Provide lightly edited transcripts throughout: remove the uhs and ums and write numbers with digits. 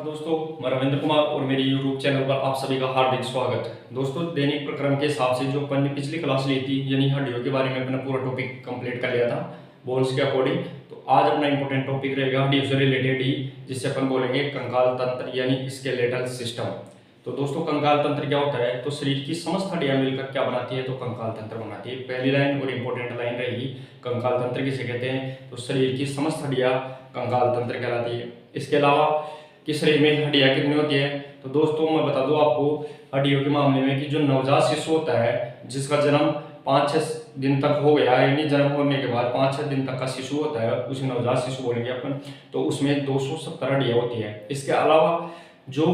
दोस्तों, मैं रविंद्र कुमार और मेरे YouTube चैनल पर आप सभी का हार्दिक स्वागत है। दोस्तों, दैनिक प्रक्रम के हिसाब से जो अपन ने पिछली क्लास ली थी यानी हड्डियों के बारे में अपना पूरा टॉपिक कंप्लीट कर लिया था बोन्स के अकॉर्डिंग। तो आज अपना इंपॉर्टेंट टॉपिक रहेगा हड्डियों से रिलेटेड ही, जिससे अपन बोलेंगे कंकाल तंत्र यानी स्केलेटल सिस्टम। तो दोस्तों, कंकाल तंत्र क्या होता है? तो शरीर की समस्त हड्डियां मिलकर क्या बनाती है? तो कंकाल तंत्र बनाती है। पहली लाइन और इंपॉर्टेंट लाइन रहेगी, कंकाल तंत्र किसे कहते हैं? तो शरीर की समस्त हड्डियां कंकाल तंत्र कहलाती है। इसके अलावा कि शरीर में हड्डियां कितनी होती है? तो दोस्तों, मैं बता दूं आपको हड्डियों के मामले में कि जो नवजात शिशु होता है जिसका जन्म 5-6 दिन तक हो गया, यानी जन्म होने के बाद 5-6 दिन तक का शिशु होता है, उसे नवजात शिशु बोलेंगे अपन। तो उसमें 270 हड्डियां होती है। इसके अलावा जो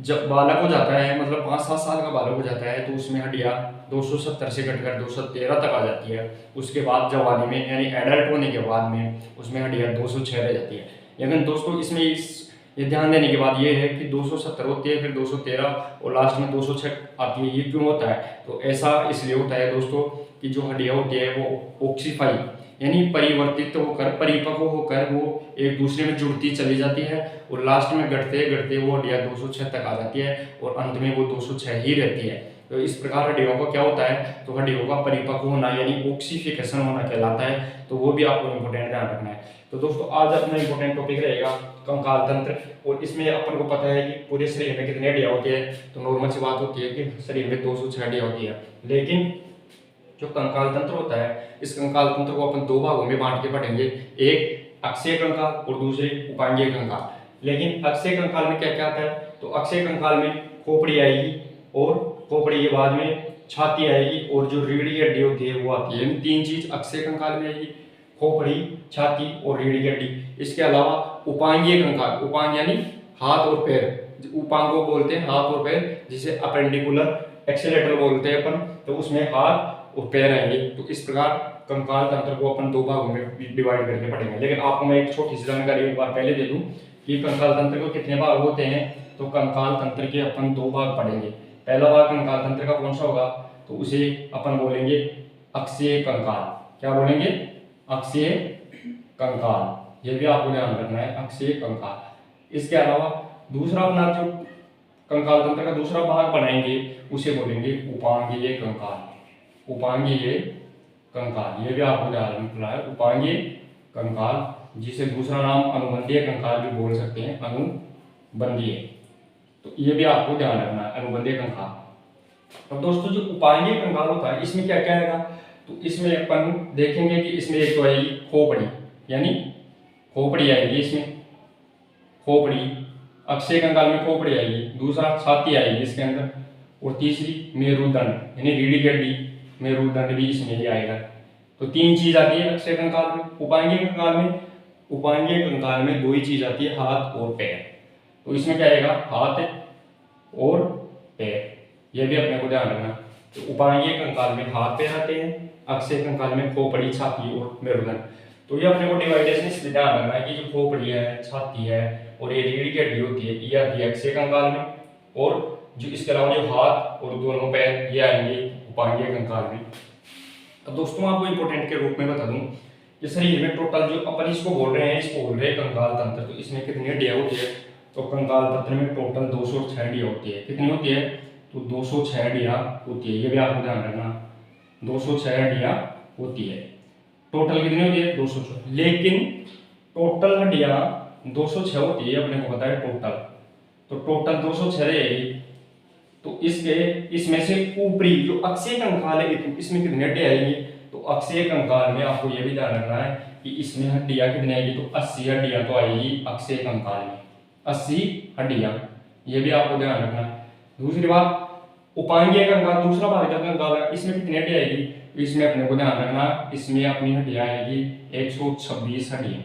जब बालक हो जाता है, मतलब 5-7 साल का बालक हो जाता है, तो उसमें हड्डियां 270 से घटकर 213 तक आ जाती है। उसके बाद जवानी में यानी एडल्ट होने के बाद में उसमें हड्डियां 206 रह जाती है। लेकिन दोस्तों, इसमें ये ध्यान देने की बात यह है कि 270 होती है, फिर 213 और लास्ट में 206 आती है। ये क्यों होता है? तो ऐसा इसलिए होता है दोस्तों कि जो हड्डियां होती है वो ऑक्सीफाई यानी परिवर्तित होकर, परिपक्व होकर वो एक दूसरे में जुड़ती चली जाती है और लास्ट में घटते घटते वो हड्डियां 206 तक आ जाती है और अंत में वो 206 ही रहती है। तो इस प्रकार हड्डियों का क्या होता है? तो हड्डियों का परिपक्व होना यानी ऑक्सीफिकेशन होना कहलाता है। तो वो भी आपको इंपॉर्टेंट ध्यान रखना है। तो दोस्तों, आज अपना इंपॉर्टेंट टॉपिक रहेगा कंकाल तंत्र। और इसमें अपन को पता है कि पूरे शरीर में कितनी हड्डियां होती है? तो नॉर्मल सी बात होती है कि शरीर में 206 हड्डियां होती है। लेकिन जो कंकाल तंत्र होता है, इस कंकाल तंत्र को अपन दो भागों में बांट के पढ़ेंगे, एक अक्षीय कंकाल और दूसरे उपांगीय कंकाल। लेकिन अक्षीय कंकाल में क्या क्या आता है? तो अक्षीय कंकाल में खोपड़ी आएगी और खोपड़ी के बाद में छाती आएगी और जो रीढ़ की हड्डी होती है वो आती है। तीन चीज अक्षीय कंकाल में आएगी, खोपड़ी, छाती और रीढ़ की हड्डी। इसके अलावा उपांगीय कंकाल, उपांग यानी हाथ और पैर, उपांग को बोलते हैं हाथ और पैर, जिसे अपेंडिकुलर एक्सेलेटर बोलते हैं अपन। तो उसमें हाथ और पैर आएंगे। तो इस प्रकार कंकाल तंत्र को अपन दो भागों में डिवाइड करके पढ़ेंगे। लेकिन आपको मैं एक छोटी सी जानकारी एक बार पहले दे दूं कि कंकाल तंत्र को कितने भाग होते हैं। तो कंकाल तंत्र के अपन दो भाग पढ़ेंगे। पहला भाग कंकाल तंत्र का कौन सा होगा? तो उसे अपन बोलेंगे अक्षीय कंकाल। क्या बोलेंगे? अक्षीय कंकाल। ये भी आपको ध्यान रखना है, अक्षीय कंकाल। इसके अलावा दूसरा अपना जो कंकाल तंत्र का दूसरा भाग बनाएंगे उसे बोलेंगे उपांगीय कंकाल। उपांगीय कंकाल, ये भी आपको ध्यान रखना है, उपांगीय कंकाल, जिसे दूसरा नाम अनुबंधीय कंकाल भी बोल सकते हैं, अनुबंधीय। तो ये भी आपको ध्यान रखना है, अनुबंधीय कंकाल। अब दोस्तों, जो उपांगीय कंकाल होता है इसमें क्या क्या आएगा? तो इसमें अपन देखेंगे कि इसमें एक तो आएगी खोपड़ी, यानी खोपड़ी आएगी, इसमें खोपड़ी, अक्षीय कंकाल में खोपड़ी आएगी। दूसरा छाती आएगी इसके अंदर, और तीसरी मेरुदंड यानी रीढ़ की हड्डी, मेरुदंड भी इसमें ही आएगा। तो तीन चीज आती है अक्षीय कंकाल में। उपांगीय कंकाल में, उपांगीय कंकाल में दो ही चीज आती है, हाथ और पैर। तो इसमें क्या आएगा? हाथ और पैर। यह भी अपने को ध्यान रखना। तो उपांगीय कंकाल में हाथ पैर आते हैं, अक्षीय कंकाल में खोपड़ी, छाती और मेरुदंड। तो ये अपने को डिवाइडेशन इसलिए ध्यान रखना है कि जो खोपड़ी है, छाती है और ये रीढ़ की हड्डी होती है, ये आती है अक्षीय कंकाल में, और जो इसके अलावा जो हाथ और दोनों पैर ये आएंगे उपांगीय कंकाल में। अब दोस्तों, आपको इंपॉर्टेंट के रूप में बता दूं कि शरीर में टोटल जो अपन इसको बोल रहे हैं, इसको बोल रहे हैं कंकाल तंत्र। तो इसमें कितनी हड्डियां होती है? तो कंकाल तंत्र में टोटल 206 हड्डियां होती है। कितनी होती है? तो 206 हड्डियां होती है। ये भी आपको ध्यान रखना, 206 हड्डियां होती है। टोटल कितनी होती है? 206। लेकिन टोटल हड्डियां 206 होती है, अपने को पता है टोटल। तो टोटल 206 रहेगी। तो इसमें से ऊपरी जो अक्षीय कंकाल है इसमें कितनी हड्डियां आएगी? तो अक्षीय कंकाल में आपको यह भी ध्यान रखना है कि इसमें हड्डियां कितनी आएगी? तो 80 हड्डियां तो आएगी अक्षीय कंकाल में, 80 हड्डियां। ये भी आपको ध्यान रखना है। दूसरी बात, उपांगीय कंकाल दूसरा भाग का कंकाल है, इसमें कितनी हड्डियां आएगी? इसमें अपने को ध्यान रखना, इसमें अपनी हड्डियां आएगी 126 हड्डियां।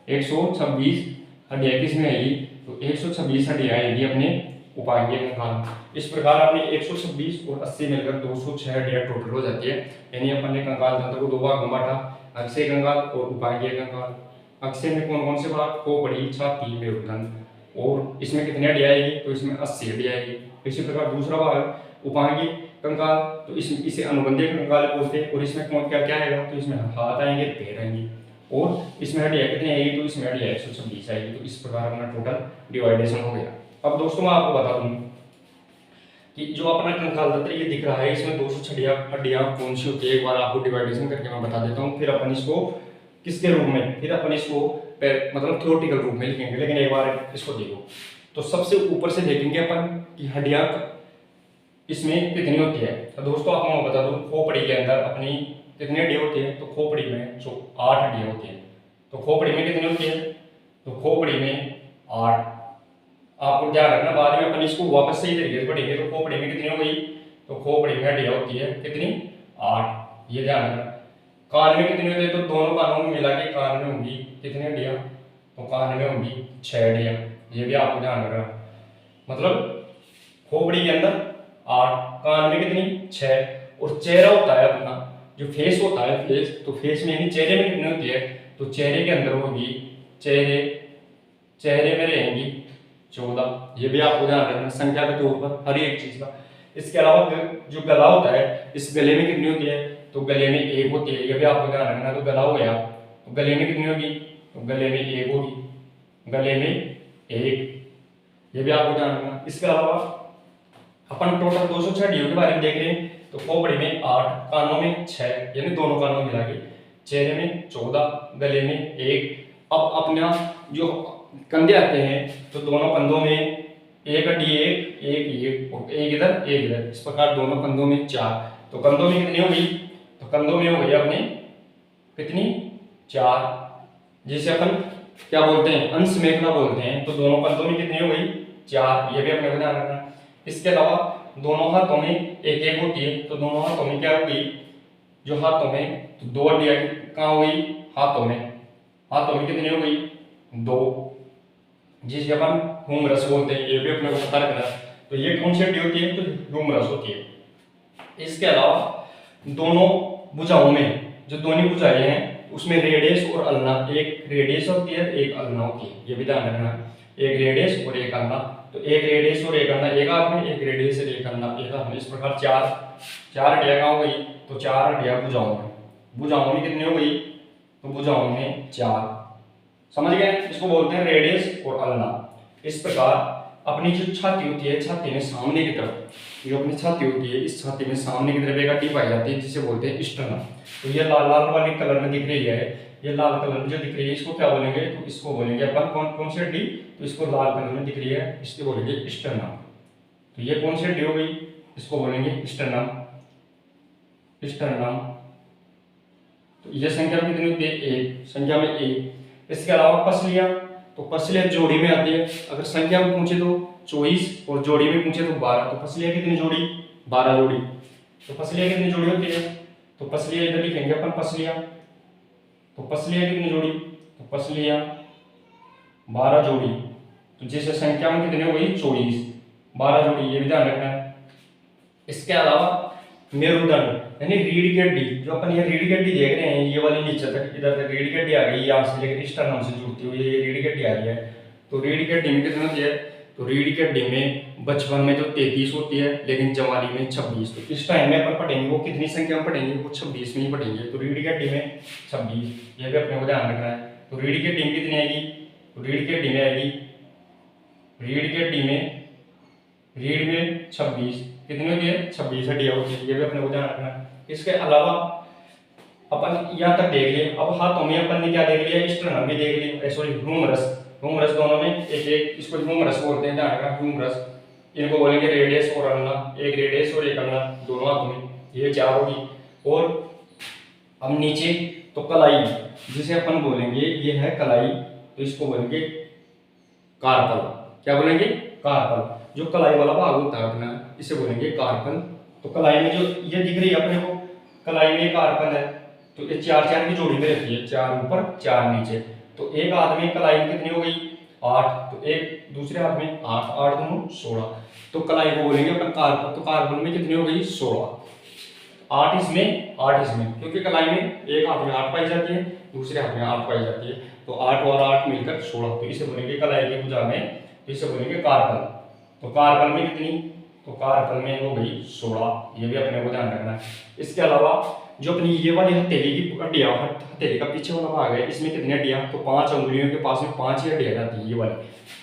126 हड्डियां किसमें आएगी? तो 126 हड्डियां आएगी अपने उपांगीय कंकाल। इस प्रकार अपने 126 और 80 मिलकर 206 हड्डियां टोटल हो जाती है। यानी अपन ने कंकाल तंत्र को दो भागों में बांटा, अक्षीय कंकाल और उपांगीय कंकाल। अक्षीय में कौन कौन से भाग? खोपड़ी, छाती, मेरुदंड। और इसमें कितनी हड्डियां आएगी? तो इसमें 80 हड्डियां आएगी। इसी प्रकार दूसरा भाग उपांगीय कंकाल, तो इसे अनुबंधीय कंकाल बोलते हैं। और इसमें कौन क्या क्या आएगा? तो इसमें हाथ आएंगे, पैर आएंगे। और इसमें हड्डियाँ कितनी आएगी, तो इसमें हड्डियाँ 126 आएगी। तो इस प्रकार अपना टोटल डिवाइडेशन हो गया। अब दोस्तों मैं आपको बता दूँ कि जो अपना कंकाल तंत्र ये दिख रहा है, इसमें 206 हड्डियाँ कौन सी होती है, एक बार आपको डिवाइडेशन करके मैं बता देता हूँ। फिर अपन इसको किसके रूप में, फिर अपन इसको मतलब थ्योरेटिकल रूप में लिखेंगे, लेकिन एक बार इसको देखो। तो सबसे ऊपर से देखेंगे अपन कि हड्डियाँ इसमें कितनी होती है। तो दोस्तों आपको मैं बता दूँ, खोपड़ी के अंदर अपनी कितनी हड्डियाँ होती है, तो खोपड़ी में जो 8 हड्डियाँ होती है। तो खोपड़ी में कितनी होती है, तो खोपड़ी में 8। आपको ध्यान रखना, बाद में अपन इसको वापस सही तरीके से पढ़ेंगे। तो खोपड़ी में कितनी हो गई, तो खोपड़ी में हड्डियाँ होती है कितनी, 8, ये ध्यान रखना। कान में कितनी होती है, तो दोनों कानों में मिला के कान में होंगी कितनी हड्डियाँ, तो कान में होंगी 6 हड्डियाँ, ये भी आपको ध्यान रखना। मतलब खोपड़ी के अंदर 8, कान में कितनी 6। और चेहरा होता है अपना जो फेस होता है, फेस, तो फेस में यानी चेहरे में कितनी होती है, तो चेहरे के अंदर होगी, चेहरे में रहेंगी 14, ये भी आपको ध्यान रखना संख्या के तौर पर हर एक चीज का। इसके अलावा जो गला होता है, इस गले में कितनी होती है, तो गले में 1 होती है, ये भी आपको ध्यान रखना। तो गला हो गया, तो गले में कितनी होगी, तो गले में 1 होगी, गले में 1, ये भी आपको ध्यान रखना। इसके अलावा अपन टोटल 206 हड्डियों के बारे में देख रहे हैं। तो खोपड़ी में 8, कानों में 6, यानी दोनों कानों में मिला के, चेहरे में 14, गले में 1। अब अपना जो कंधे आते हैं, तो दोनों कंधों में एक हड्डी, एक इधर, इस प्रकार दोनों कंधों में 4। तो कंधों में कितनी हो गई, तो कंधों में हो गई अपने कितनी 4, जिसे अपन क्या बोलते हैं, अंश मेखला बोलते हैं। तो दोनों कंधों में कितनी हो गई 4, ये भी अपने को ध्यान रखना। इसके अलावा दोनों हाथों में एक होती है। तो दोनों हाथों में क्या हो गई, जो हाथों में, तो 2 हड्डियां कहाँ हो गई, हाथों में कितनी हो गई 2, जिसे अपन ह्यूमरस बोलते हैं, ये भी अपने को पता रखना। तो ये कौन सी हड्डी होती है, तो ह्यूमरस होती है। इसके अलावा दोनों भुजाओं में, जो दोनों भुजाएं हैं, उसमें रेडियस और अल्ना, एक रेडियस होती है, एक अल्ना होती है, ये भी ध्यान रखना। एक रेडियस और एक अल्ना, तो एक रेडियस और एक अल्ना एक हाथ में, एक रेडियस और एक अल्ना एक हाथ में, इस प्रकार 4 हड्डियां कहाँ हो गई, तो 4 हड्डियां भुजाओं में कितनी हो गई, तो भुजाओं में 4, समझ गए। इसको बोलते हैं रेडियस और अल्ना। इस प्रकार अपनी जो छाती होती है, छाती में सामने की तरफ, जो अपनी छाती होती है, इस छाती में सामने की तरफ एक हड्डी पाई जाती है, जिसे बोलते हैं स्टर्नम। तो ये लाल लाल वाले कलर में दिख रही है, ये लाल कलर में जो दिख रही है, इसको क्या बोलेंगे, तो इसको बोलेंगे अपन कौन सी हड्डी, तो इसको लाल कलर में दिख रही है, इसको बोलेंगे स्टर्नम। तो ये कौन सी हड्डी हो गई, इसको बोलेंगे स्टर्नम। तो ये संख्या में कितनी होती है, 1, संख्या में 1। इसके अलावा पसलियां, तो पसलियां जोड़ी में आती है। अगर संख्या में पूछे तो 24 और जोड़ी में पूछे तो 12। तो पसलियां कितनी जोड़ी, 12 जोड़ी। तो पसलियां कितनी जोड़ी होती है, तो पसलियां इधर लिखेंगे अपन पसलियां। तो पसलियां कितनी जोड़ी, तो पसलियां 12 जोड़ी। तो जैसे संख्या में कितनी हो गई 24, 12 जोड़ी, ये भी ध्यान रखना है। इसके अलावा मेरुदंड यानी रीढ़ की हड्डी, जो अपन ये रीढ़ की हड्डी देख रहे हैं, ये वाली नीचे तक इधर तक रीढ़ की हड्डी आ गई, यहाँ से लेकर स्टर्नम से जुड़ती हुई ये रीढ़ की हड्डी आ रही है। तो रीढ़ की हड्डी में कितनी होती है, तो रीढ़ की हड्डी में बचपन में जो 33 होती है, लेकिन जवानी में 26। तो इस टाइम में अपन पढ़ेंगे वो कितनी संख्या में पढ़ेंगे, वो 26 में ही पढ़ेंगे। तो रीढ़ की हड्डी में 26, ये भी अपने को ध्यान रखना है। तो रीढ़ की हड्डी में कितनी आएगी, तो रीढ़ की हड्डी में आएगी, रीढ़ की हड्डी में, रीढ़ में 26, कितनी होती है 26 हड्डियां होती है, ये भी अपने को ध्यान रखना है। इसके अलावा अपन यहाँ तक देख लिए। अब हाथों में अपन ने क्या देख लिया, स्टर्नम भी देख लिया, सॉरी ह्यूमरस दोनों में एक, इसको ह्यूमरस बोलते हैं, ध्यान रखना ह्यूमरस। इनको बोलेंगे रेडियस और अल्ना, एक रेडियस और एक अल्ना दोनों हाथों में, ये 4 होगी। और अब नीचे तो कलाई, जिसे अपन बोलेंगे ये है कलाई, तो इसको बोलेंगे कार्पल। क्या बोलेंगे, कार्पल। जो कलाई वाला भाग होता है अपना, इसे बोलेंगे कार्पल। तो कलाई में जो ये दिख रही है अपने को, कलाई में कार्पल है, तो ये 4 की जोड़ी में रहती है, 4 ऊपर 4 नीचे। तो एक हाथ में कलाई में कितनी हो गई 8, तो एक दूसरे हाथ में 8, 8 दूनो 16। तो कलाई को बोलेंगे अपन कार्पल। तो कार्पल में कितनी हो गई 16, 8 इसमें, क्योंकि कलाई में एक हाथ में 8 पाई जाती है, दूसरे हाथ में 8 पाई जाती है, तो 8 और 8 मिलकर 16। तो इसे बोलेंगे कलाई की भुजा में, तो इसे बोलेंगे कार्पल। तो कार्पल में कितनी, तो कार्पल में हो गई 16, ये भी अपने को ध्यान रखना है। इसके अलावा जो अपनी ये वाली हथेली की हड्डियाँ, हथेली का पीछे वाला भाग है, इसमें कितनी हड्डियाँ, तो 5 अंगुलियों के पास में 5 ही हड्डियाँ जाती है ये वाली,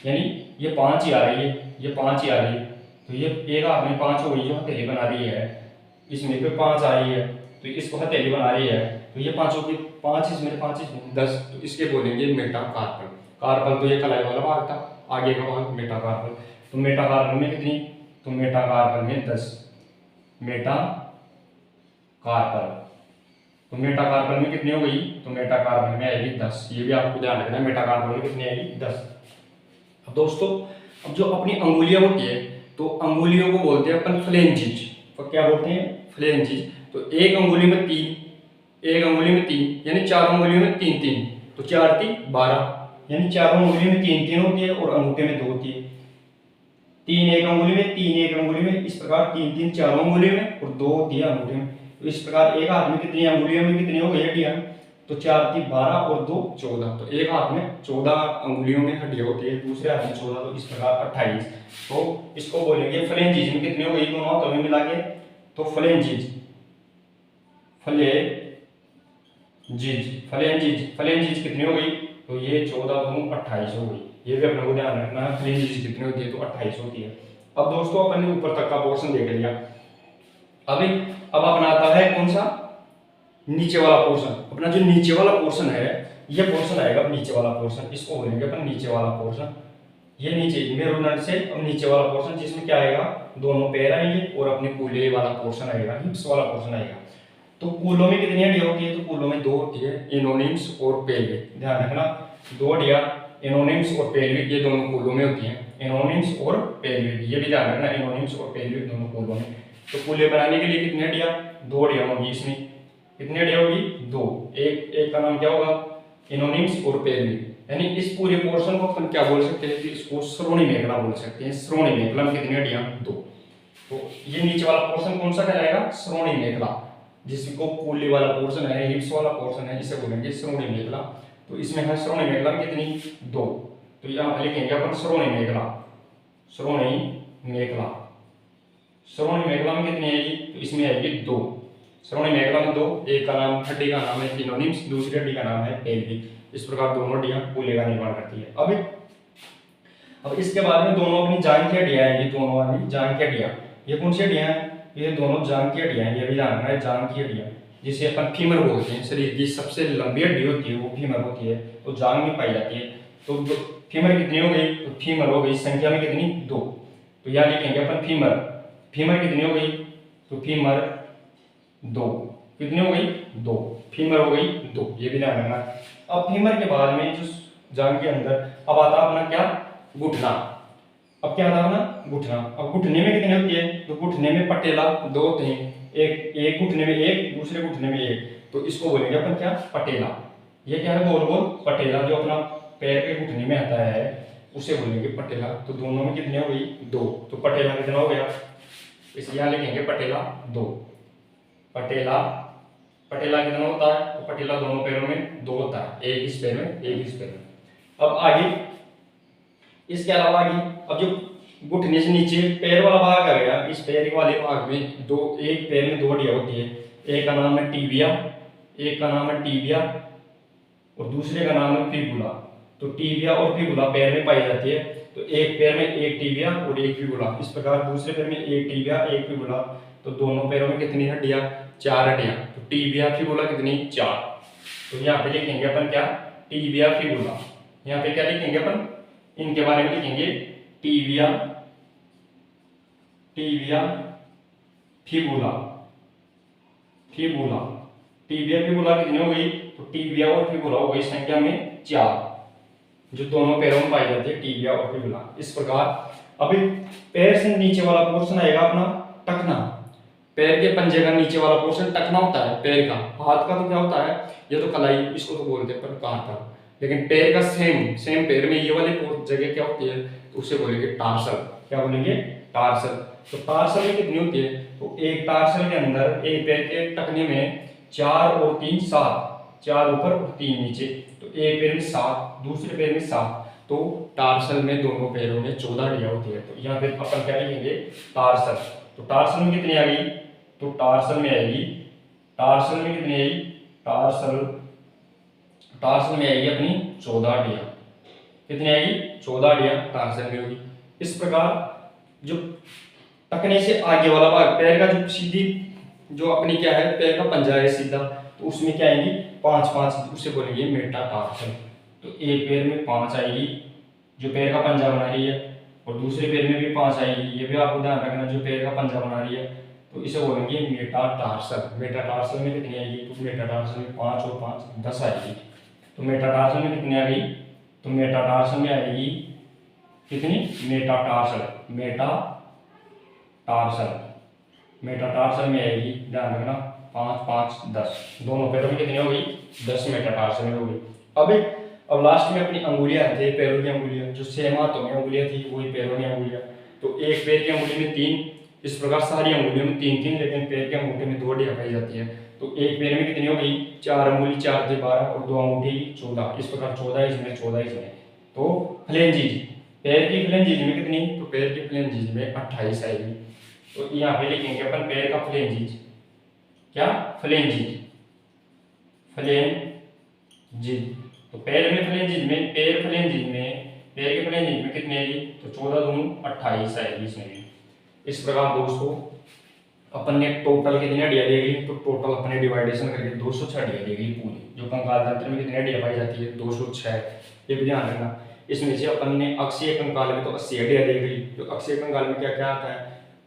यानी ये 5 ही आ रही है, ये 5 ही आ रही है। तो ये एक हाथ में 5 हो गई जो हथेली बना रही है, इसमें फिर 5 आ रही है तो इसको हथेली बना रही है। तो ये 5 की 5 इसमें 5 इसमें 10, तो इसके बोलेंगे मेटाकार्पल। कार्पल तो ये कलाई वाला भाग था, आगे का भाग मेटाकार्पल। तो मेटाकार्पल में कितनी, तो मेटाकार्पल में 10 मेटाकार्पल। तो मेटाकार्पल में कितनी हो गई, तो मेटाकार्पल में आएगी 10। ये भी आपको ध्यान रखना है, मेटाकार्पल में कितनी आएगी 10। अब दोस्तों, अब जो अपनी अंगुलियां होती है, तो अंगुलियों को बोलते हैं अपन फ्लेंजिज। तो क्या बोलते हैं, फ्लेंजिज। तो एक अंगुली में 3, एक अंगुली में 3, यानी 4 अंगुलियों में 3-3, तो 4 3 12, यानी चारों अंगुली में 3-3 होती है और अंगूठे में 2 होती है। 3 एक अंगुली में, 3 एक अंगुली में, इस प्रकार 3-3 चारों अंगुली में और 2 होती है अंगूठे में। तो इस प्रकार एक हाथ में कितनी अंगुलियों में कितनी हो गई हड्डियां, तो 4 3 12 और 2 14। तो एक हाथ में 14 अंगुलियों में हड्डियां होती है, दूसरे हाथ में 14, तो इस प्रकार 28। तो इसको बोलेंगे फ्लेंजिज। में कितनी हो गई दोनों हाथों में मिला के, तो फ्लेंजिज, फ्लेंजिज कितनी हो गई, तो ये 14 दूनी 28 हो गई। ये भी अपने को ध्यान रखना है, फ्लेंजिज कितनी होती है, तो 28 होती है। अब दोस्तों अपन ने ऊपर तक का पोर्शन देख लिया। अब अपना आता है कौन सा, नीचे वाला पोर्शन। अपना जो नीचे वाला पोर्शन है, ये पोर्शन आएगा नीचे वाला पोर्शन, इसको बोलेंगे अपन नीचे वाला पोर्शन। ये नीचे मेरुदंड से अब नीचे वाला पोर्शन, जिसमें क्या आएगा, दोनों पैर आएंगे और अपने कूल्हे वाला पोर्शन आएगा, हिप्स वाला पोर्शन आएगा। तो कूलों में कितनी हड्डियां होती है, तो कूलों में 2 होती है, इनोनिम्स और पेल्विक। ध्यान रखना, 2 हड्डियां इनोनिम्स और पेल्विक, ये दोनों कूलों में होती हैं, इनोनिम्स और पेल्विक। ये भी ध्यान रखना, इनोनिम्स और पेल्विक दोनों कूलों में। तो कूल्हे बनाने के लिए कितनी हड्डियां, 2 हड्डियां होगी इसमें। कितनी हड्डियां होगी, 2। एक का नाम क्या होगा, इनोनिम्स और पेल्विक। यानी इस पूरे पोर्शन को अपन क्या बोल सकते हैं, कि इसको श्रोणि मेखला बोल सकते हैं। श्रोणि मेखला में कितनी हड्डियां, 2। तो ये नीचे वाला पोर्शन कौन सा कहलाएगा, श्रोणि मेखला। जिसको कूल्हे वाला पोर्शन है, हिप्स वाला पोर्शन है, इसे बोलेंगे श्रोणि मेखला। तो इसमें है श्रोणि मेखला में कितनी, 2। तो यहाँ पे लिखेंगे अपन श्रोणि मेखला, श्रोणि मेखला। श्रोणि मेखला में कितनी आएगी, तो इसमें आएगी 2। श्रोणि मेखला में 2। एक का नाम, हड्डी का नाम है इनोनिम्स, दूसरी हड्डी का नाम है पेल्विक। इस प्रकार दोनों हड्डियां कूल्हे का निर्माण करती है। अब इसके बाद में दोनों अपनी जांघ की हड्डियां हैं, ये दोनों अपनी जांघ की हड्डियां। ये कौन सी हड्डियां हैं, ये दोनों जांघ की हड्डियां हैं। ये भी ध्यान रखना है, जांघ की हड्डियां, जिसे अपन फीमर बोलते हैं। शरीर की सबसे लंबी हड्डी होती है वो फीमर होती है, तो जांघ में पाई जाती है। तो फीमर कितनी हो गई, तो फीमर हो गई संख्या में कितनी, 2। तो यहाँ लिखेंगे अपन फीमर। फीमर कितनी हो गई, तो फीमर 2। कितनी हो गई, 2। फीमर हो गई 2। ये भी ध्यान रखना। अब फीमर के बाद में जो जांघ के अंदर अब आता अपना क्या, घुटना। अब क्या आता अपना, घुटना। अब घुटने में कितनी होती है, तो घुटने में पटेला 2 होते हैं। एक घुटने में 1, दूसरे घुटने में 1, तो इसको बोलेंगे अपन क्या, पटेला। ये क्या है, गोल गोल पटेला, जो अपना पैर के घुटने में आता है उसे बोलेंगे पटेला। तो दोनों में कितनी हो गई, 2। तो पटेला कितना हो गया, इसे यहाँ लिखेंगे पटेला 2। पटेला, पटेला कितना होता है, तो पटेला दोनों पैरों में 2 होता है, एक इस पैर में, एक इस पैर में। अब आगे, इसके अलावा आगे, अब जो घुटने से नीचे पैर वाला भाग आ गया, इस पैर वाले भाग में 2, एक पैर में 2 हड्डियां होती है। एक का नाम है टीबिया, एक का नाम है टीबिया और दूसरे का नाम है फिबुला। तो टीबिया और फिबुला पैर में पाई जाती है। तो एक पैर में 1 टीबिया और 1 फिबुला, इस प्रकार दूसरे पैर में 1 टीबिया 1 फिबुला। तो दोनों पैरों में कितनी हड्डियां, 4 हड्डियां। तो टीबिया फिबुला कितनी, 4। तो यहाँ पे लिखेंगे अपन क्या, टीबिया फिबुला। यहाँ पे क्या लिखेंगे अपन, इनके बारे में लिखेंगे tibia, tibia fibula, fibula. Tibia fibula कितनी हो गई, तो टीबिया और फिबुला हो गई संख्या में 4, जो दोनों पैरों में पाई जाती है, टीबिया और फिबुला। इस प्रकार अभी पैर से नीचे वाला पोर्शन आएगा अपना टखना। पैर के पंजे का नीचे वाला पोर्शन टखना होता है पैर का। हाथ का तो क्या होता है, ये तो कलाई, इसको तो बोलते हैं कार्पल। लेकिन पैर का सेम पैर में ये वाली जगह क्या होती है, तो उसे बोलेंगे टार्सल। क्या बोलेंगे, टार्सल। तो टार्सल में कितनी होती है, तो एक टार्सल के अंदर, एक पैर के टखने में 4 और 3 7, 4 ऊपर और 3 नीचे। तो एक पैर में 7, दूसरे पैर में 7। तो टार्सल में दोनों पैरों में 14 हड्डियां होती है। तो यहाँ पे अपन क्या लिखेंगे, टार्सल। तो टार्सल में कितनी आ गई, तो टार्सल में आएगी, टार्सल में कितनी आएगी, टार्सल टार्सल में आएगी अपनी 14 हड्डियां। कितनी आएगी, 14 हड्डियां टार्सल में होगी। इस प्रकार जो टखने से आगे वाला भाग पैर का जो सीधी जो अपनी क्या है पैर का पंजा है सीधा, तो उसमें क्या आएंगी 5 उसे बोलेंगे मेटाटार्सल। तो एक पैर में 5 आएगी जो पैर का पंजा बना रही है, और दूसरे पैर में भी 5 आएगी, ये भी आपको ध्यान रखना जो पैर का पंजा बना रही है, तो इसे बोलेंगे मेटाटार्सल। मेटाटार्सल में कितनी आएगी, तो मेटाटार्सल में 5 और 5 10 आएगी। तो मेटाटार्सल में कितनी आएगी, तो मेटाटार्सल में आएगी कितनी, मेटाटार्सल मेटाटार्सल में आएगी, ध्यान रखना 5 5 10, दोनों पैरों में कितनी होगी 10 मेटाटार्सल में होगी। अब लास्ट में अपनी अंगुलियां थे, पैरों की अंगुलियां जो सेम हाथों में अंगुलियां थी वही पैरों की अंगुलियां। तो एक पैर की अंगुली में 3, इस प्रकार सारी अंगुलियों में 3 लेकिन पैर के अंगूठे में 2 हड्डियां पाई जाती है। तो एक पैर में कितनी हो गई 4 अंगुली, 4 से 12 और 2 अंगूठी 14, इस प्रकार 14 इसमें 14 इसमें। तो फ्लेंजिज, पैर की फ्लेंजिज में कितनी, तो पैर की फ्लेंजिज में 28 आएगी। तो यहाँ पे लिखेंगे अपन पैर का फ्लेंजिज, क्या फ्लेंजिज, तो पैर के फ्लेंजिज में कितनी आएगी, तो 14 दूनी 28 आएगी इसमें भी। इस प्रकार दोस्तों अपन ने टोटल कितनी हड्डियां देख ली, तो टोटल अपने डिवाइडेशन करके 206 हड्डियां देख ली पूरी। जो कंकाल तंत्र में कितनी हड्डियां पाई जाती है 206, ये भी ध्यान रखना। इसमें से अपन ने अक्षीय कंकाल में तो 80 हड्डियां देख ली। जो अक्षीय कंकाल में क्या क्या आता है,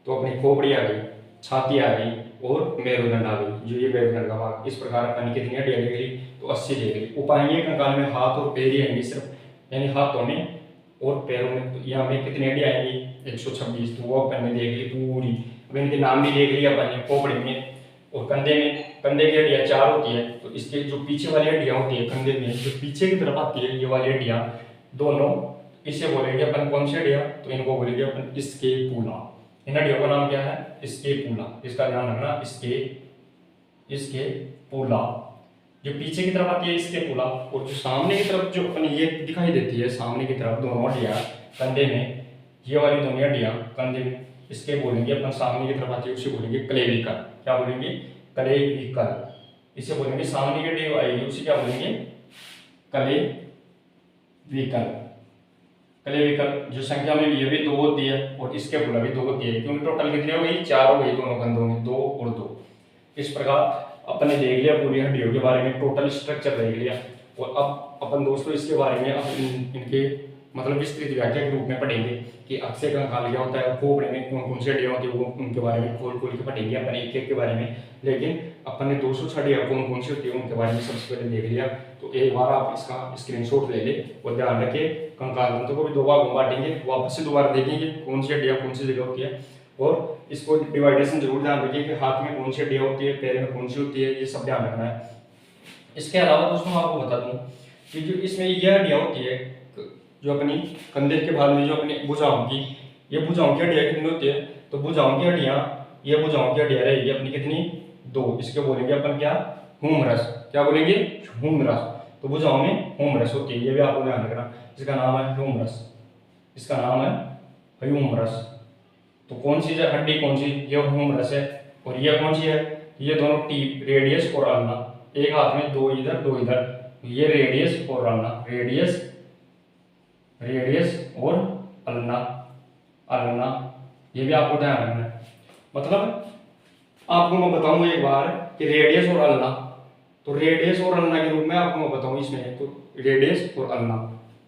तो अपनी खोपड़ी आ गई, छाती आ गई और मेरुदंड आ गई, जो ये मेरुदंड का भाग। इस प्रकार अपन ने कितनी हड्डियां देख ली, तो 80 देख ली। उपांगीय कंकाल में हाथ और पैर ही आएंगे सिर्फ, यानी हाथों में और पैरों में। तो यहाँ में कितनी हड्डियां आएंगी 126, तो वो अपन ने देख ली पूरी। अब इनके नाम भी देख लिया अपन ने, खोपड़ी में और कंधे में। कंधे की हड्डियां 4 होती है, तो इसके जो पीछे वाली हड्डियां होती है कंधे में, जो पीछे की तरफ आती है ये वाली हड्डियां दोनों, इसे बोलेंगे अपन कौन सी हड्डियां, तो इनको बोलेंगे अपन स्कैपुला। इन हड्डियों का नाम क्या है, स्कैपुला, इसका ध्यान रखना, स्कैपुला। जो पीछे की तरफ आती है स्कैपुला, और जो सामने की तरफ जो अपन ये दिखाई देती है सामने की तरफ दोनों हड्डियां कंधे में, ये वाली दोनों हड्डियां कंधे में, इसके बोलेंगे अपन सामने की तरफ आती है उसे बोलेंगे क्लेविकल। क्या बोलेंगे, क्लेविकल। इसे बोलेंगे सामने की हड्डी आएगी उसे क्या बोलेंगे, क्लेविकल। जो संख्या में ये भी 2 होती है और इसके पुला भी 2 होती है, क्योंकि टोटल कितनी हो गई 4 हो गई दोनों कंधों में, 2 और 2। इस प्रकार अपने देख लिया पूरी हड्डियों के बारे में, टोटल स्ट्रक्चर देख लिया। और अब अपन दोस्तों इसके बारे में इनके मतलब विस्तृत व्याख्या के रूप में पढ़ेंगे कि अक्षीय कंकाल क्या होता है, खोपड़ी में कौन कौन सी हड्डियां होती है, वो उनके बारे में खोल के पढ़ेंगे अपन एक एक के बारे में। लेकिन अपन ने 206 हड्डियां कौन कौन सी होती है उनके बारे में सबसे पहले देख लिया। तो एक बार आप इसका स्क्रीनशॉट ले ले और ध्यान रखें, कंकाल तंत्र को भी 2 भागों में बांटेंगे, वापस से दोबारा देखेंगे कौन सी हड्डियां कौन सी जगह होती है, और इसको डिवाइडेशन जरूर ध्यान रखिए कि हाथ में कौन सी हड्डियां होती है, पैर में कौन सी होती है, ये सब ध्यान रखना है। इसके अलावा दोस्तों मैं आपको बता दूं कि जो इसमें ये हड्डियां होती है जो अपनी कंधे के भाग में जो अपनी भुजाओं की, ये भुजाओं की हड्डियां कितनी होती है, तो भुजाओं की हड्डियां, ये भुजाओं की हड्डियां रहेगी अपनी कितनी 2। इसके बोलेंगे अपन क्या, ह्यूमरस। क्या बोलेंगे, ह्यूमरस। तो भुजाओं में ह्यूमरस होती है, ये भी आपको ध्यान रखना, इसका नाम है ह्यूमरस, इसका नाम है ह्यूमरस। तो कौन सी हड्डी कौन सी, ये ह्यूमरस है। और ये कौन सी है, ये दोनों टीप, रेडियस और अल्ना, एक हाथ में 2 इधर 2 इधर, ये रेडियस और अल्ना, रेडियस और अल्ना, ये भी आपको ध्यान रखना है। मतलब आपको मैं बताऊं एक बार कि रेडियस और अल्ना, तो रेडियस और अल्ना के रूप में आपको मैं बताऊं इसमें, तो रेडियस और अल्ना,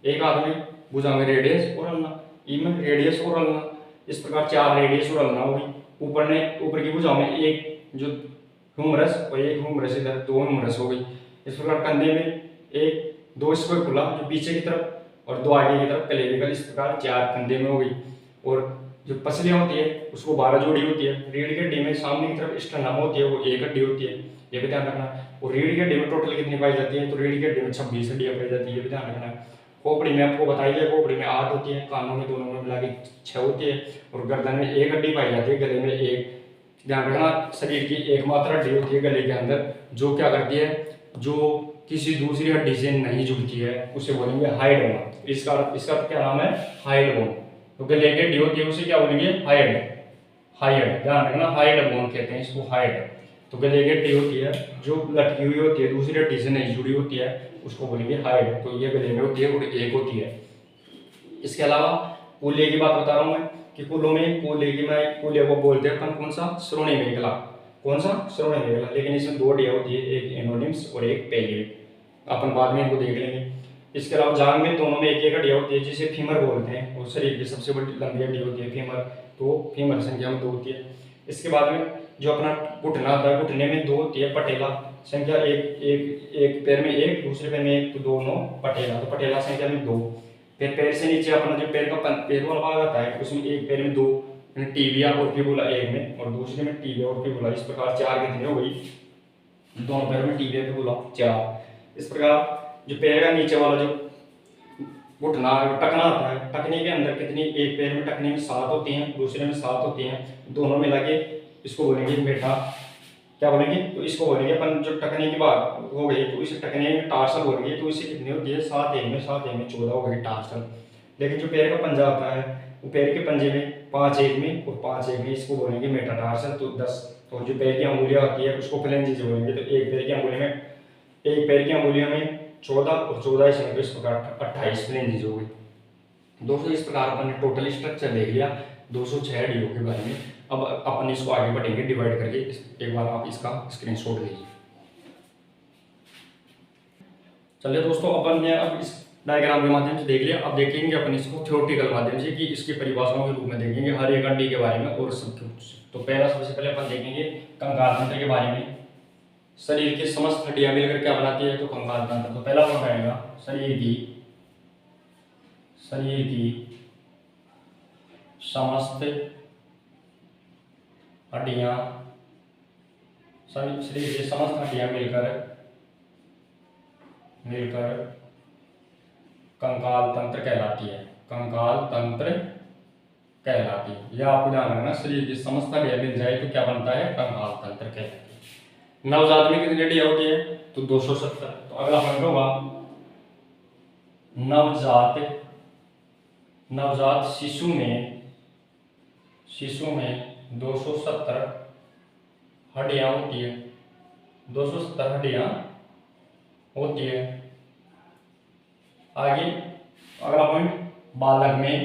एक हाथ में भुजा में रेडियस और अल्ना, में रेडियस और अल्ना, इस प्रकार 4 रेडियस और अल्ना होगी। ऊपर की भुजाओं में एक जो ह्यूमरस और एक ह्यूमरस इधर, 2 ह्यूमरस हो गई। इस प्रकार कंधे में 2 स्क्वायर जो पीछे की तरफ और 2 आगे की तरफ क्लेविकल, इस प्रकार 4 कंधे में हो गई। और जो पसलियां होती है उसको 12 जोड़ी होती है। रीढ़ की हड्डी में सामने की तरफ स्टर्नम होती है, वो 1 हड्डी होती है, ये भी ध्यान रखना। और रीढ़ की हड्डी में टोटल कितनी पाई जाती है, तो रीढ़ की हड्डी में 26 हड्डियां पाई जाती है, ये भी ध्यान रखना। खोपड़ी में आपको बताइए, खोपड़ी में 8 होती है, कानों में दोनों में मिला के 6 होती है, और गर्दन में 1 हड्डी पाई जाती है, गले में 1। ध्यान रखना, शरीर की एकमात्र हड्डी होती है गले के अंदर जो क्या करती है, जो किसी दूसरी हड्डी से नहीं जुड़ती है, उसे बोलेंगे हाइड बोन। इसका क्या नाम है, हाइड बोन। तो गले की हड्डी होती है उसे क्या बोलेंगे, हाइड। ध्यान रखना, हाइड बोन कहते हैं इसको, हाइड। तो गले की हड्डी होती है जो लटकी हुई होती है, दूसरी हड्डी से नहीं जुड़ी होती है, उसको बोलेंगे हाइड। तो ये गले में होती है और एक होती है। इसके अलावा कूल्हे की बात बता रहा हूँ मैं कि कूलों में कूल्हे को बोलते हैं अपन कौन सा, श्रोणि मेखला। कौन सा, श्रोणि मेखला। लेकिन इसमें दो हड्डियाँ होती है, एक एनोडिम्स और एक पेलियड। अपन बाद में इनको देख लेंगे। इसके अलावा जांघ में दोनों में एक एक हड्डियाँ होती है जिसे फीमर बोलते हैं, और शरीर की सबसे बड़ी लंबी हड्डी होती है फीमर। तो फीमर संख्या में 2 होती है। इसके बाद में जो अपना घुटना आता है, घुटने में 2 होती है पटेला संख्या, एक पैर में 1, दूसरे पैर में 1, तो दोनों पटेला। तो पटेला संख्या में 2। फिर पैर से नीचे अपना जो पैर का पैर वाला भाग आता है, उसमें एक पैर में 2 टीबिया और फिबुला एक में, और दूसरे में टीबिया और फिबुला। इस प्रकार 4 कितनी हो गई, दोनों पैर में टीबिया फिबुला 4। इस प्रकार जो पैर का नीचे वाला जो घुटना टकना आता है, टकने के अंदर कितनी, एक पैर में टकने में 7 होती हैं, दूसरे में 7 होती हैं, दोनों मिला के इसको बोलेंगे बेटा, क्या बोलेंगे, तो इसको बोलेंगे अपन जो टकने की बात हो गई, तो इसे टकने में टार्सल बोलेंगे। तो इससे कितनी होती है, 7 एक में 14 हो गई टार्सल। लेकिन जो पैर का पंजा आता है, वो पैर के पंजे में 5 एक में और 5 एक में, इसको बोलेंगे मेटाटार्सल। तो 10। और जो पैर की अंगुलियां होती है उसको फ्लेंजेस बोलेंगे। तो एक पैर की अंगुलियों में 14 और 14 इसमें, तो इस प्रकार 28 फ्लेंजेस हो गई। दोस्तों इस प्रकार अपन ने टोटल स्ट्रक्चर देख लिया 206 हड्डियों के बारे में। अब अपन इसको आगे बढ़ेंगे डिवाइड करके। एक बार आप इसका स्क्रीनशॉट लीजिए। चलिए दोस्तों, अपन ने अब इस डायग्राम के माध्यम से देख लिया। अब देखेंगे अपन इसको थ्योरेटिकल माध्यम से कि इसकी परिभाषाओं के रूप में देखेंगे हर एक हड्डी के बारे में और सब कुछ। तो पहला सबसे पहले अपन देखेंगे कंकाल तंत्र के बारे में। शरीर की समस्त हड्डियां मिलकर क्या बनाती है, तो कंकाल तंत्र। तो पहला कौन आएगा, शरीर की समस्त हड्डियां, शरीर की समस्त हड्डियां मिलकर कंकाल तंत्र कहलाती है। कंकाल तंत्र कहलाती है। यह आपको ध्यान रखना, शरीर की समस्त हड्डियां मिल जाए तो क्या बनता है, कंकाल तंत्र कहलाती है। नवजात में कितनी हड्डियां होती है, तो 270। तो अगला पॉइंट होगा नवजात शिशु में 270 हड्डियां होती है। 270 हड्डियां होती है। आगे अगला पॉइंट, बालक में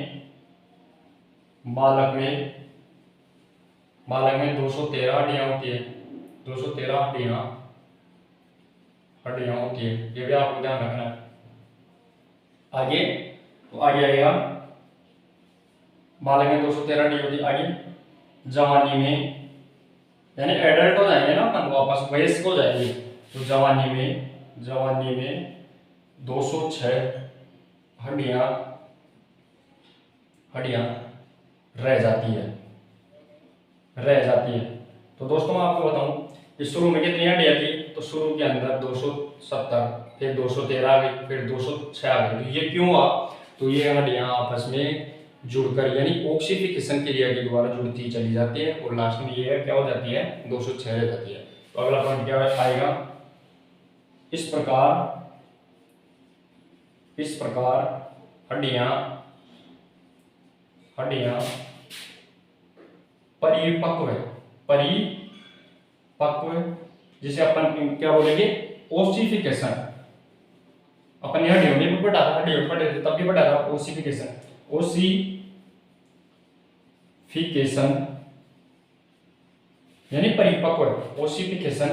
213 हड्डियां होती है। 213 हड्डियां होती है। ये भी आपको ध्यान रखना है। आगे आएगा, बालक में 213 हड्डियां होती है। आगे जवानी में, यानी एडल्ट हो जाएंगे ना अपन, वापस वयस्क हो जाएंगे, तो जवानी में 206 हड्डियां रह जाती है। तो दोस्तों मैं आपको बताऊं कि शुरू में कितनी हड्डियां थी, तो शुरू के अंदर 270, फिर 213 आ गई, फिर 206 आ गई। तो ये क्यों हुआ, तो ये हड्डियां आपस में जुड़कर, यानी ऑक्सीफिकेशन क्रिया के द्वारा जुड़ती चली जाती है, और लास्ट में ये क्या हो जाती है, 206 रह जाती है। तो अगला पॉइंट क्या आएगा, इस प्रकार हड्डियां परिपक्व, जिसे अपन क्या बोलेंगे, ओसिफिकेशन। अपन हड्डियों में भी पढ़ा था, तब भी पढ़ा था ओसिफिकेशन यानी परिपक्व, ओसिफिकेशन।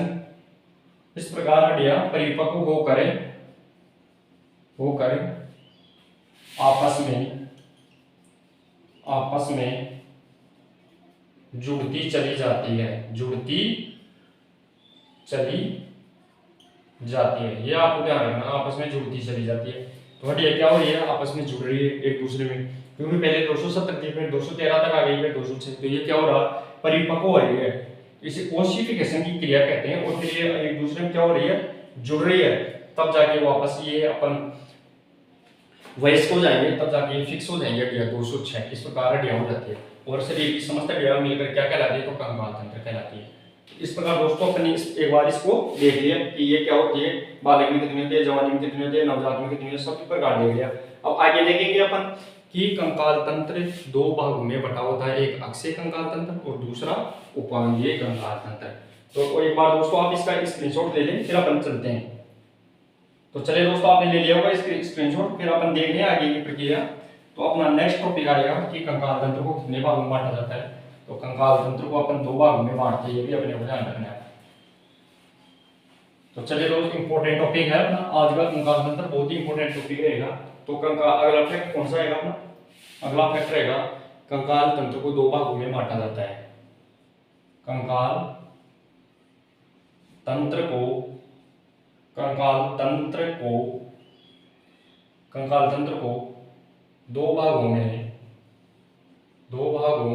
इस प्रकार हड्डियां परिपक्व होकर आपस में जुड़ती चली जाती है। ये आपको ध्यान रखना, आपस में जुड़ती चली जाती है। तो हड्डियां क्या हो रही है, आपस में जुड़ रही है एक दूसरे में, क्योंकि पहले 270 थी, फिर 213 तक आ गई, फिर 206। तो ये क्या हो रहा, परिपक्व हो रही है। इसे ओसिफिकेशन की क्रिया कहते हैं। और फिर ये एक दूसरे में क्या हो रही है, जुड़ रही है, तब जाके वापस ये अपन वयस्क हो जाएंगे, तब जाके फिक्स हो जाएंगे हड्डियां 206। इस प्रकार हड्डियां हो जाती है, और शरीर की समस्त हड्डियां मिलकर क्या कहलाती है, तो कंकाल तंत्र कहलाती है। इस प्रकार दोस्तों अपने एक बार इसको देख लिया कि ये क्या होती है, बालक में कितनी होती है, जवानी में कितनी होती है, नवजात में कितनी होती है, सब प्रकार देख लिया। अब आगे देखेंगे अपन कि कंकाल तंत्र 2 भागों में बटा होता है, एक अक्षीय कंकाल तंत्र और दूसरा उपांगीय कंकाल तंत्र। तो एक बार दोस्तों आप इसका स्क्रीनशॉट ले लें, फिर अपन चलते हैं। तो चलिए दोस्तों, आपने ले लिया होगा स्क्रीनशॉट, फिर अपन देख रहे हैं आगे की प्रक्रिया। तो अपना नेक्स्ट टॉपिक आएगा कि कंकाल तंत्र को कितने भागों में बांटा जाता है। तो कंकाल तंत्र को अपन 2 भागों में बांटते हैं, ये भी अपने को ध्यान रखना है। तो चलिए दोस्तों, इंपॉर्टेंट टॉपिक है अपना आज का कंकाल तंत्र, बहुत ही इंपॉर्टेंट टॉपिक रहेगा। तो कंकाल, अगला फैक्ट कौन सा रहेगा अपना? अगला फैक्ट रहेगा कंकाल तंत्र को 2 भागों में बांटा जाता है। कंकाल तंत्र को कंकाल तंत्र को 2 भागों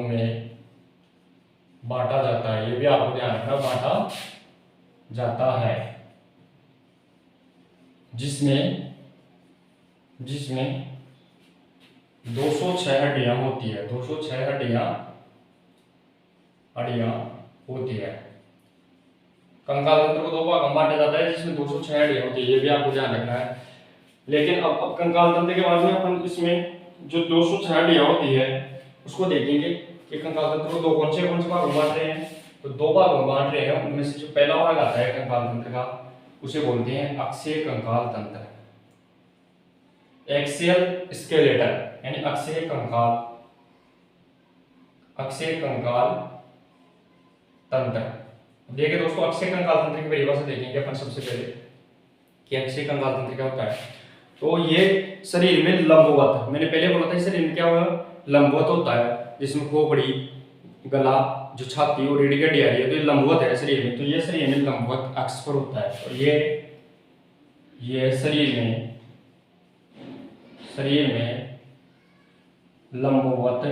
में बांटा जाता है, ये भी आपको ध्यान रखना, बांटा जाता है, जिसमें 206 हड्डियां होती है। 206 हड्डियां होती है। कंकाल तंत्र को 2 भागों में बांटा जाता है, जिसमें 206 हड्डियां होती है, ये भी आपको ध्यान रखना है। लेकिन अब कंकाल तंत्र के बारे में अपन इसमें जो 206 हड्डियां होती है उसको देखेंगे कि कंकाल तंत्र को कौन से भागों में बांट रहे हैं। तो 2 भागों में बांट रहे हैं, उनमें से जो पहला भाग आता है कंकाल तंत्र का, उसे बोलते हैं अक्षीय कंकाल तंत्र, एक्सियल स्केलेटन, यानी अक्षीय कंकाल तंत्र। देखिए दोस्तों, अक्षीय कंकाल तंत्र की परिभाषा देखेंगे अपन सबसे पहले कि अक्षीय कंकाल तंत्र क्या होता है। तो ये शरीर में लंबवत, मैंने पहले बोला था शरीर में क्या हुआ, लंबवत होता है, जिसमें खोपड़ी, गला, जो छाती और रीढ़ की हड्डी आ रही है, तो ये लंबवत है शरीर में। तो ये शरीर में लंबवत अक्ष पर होता है। और ये शरीर में लंबवत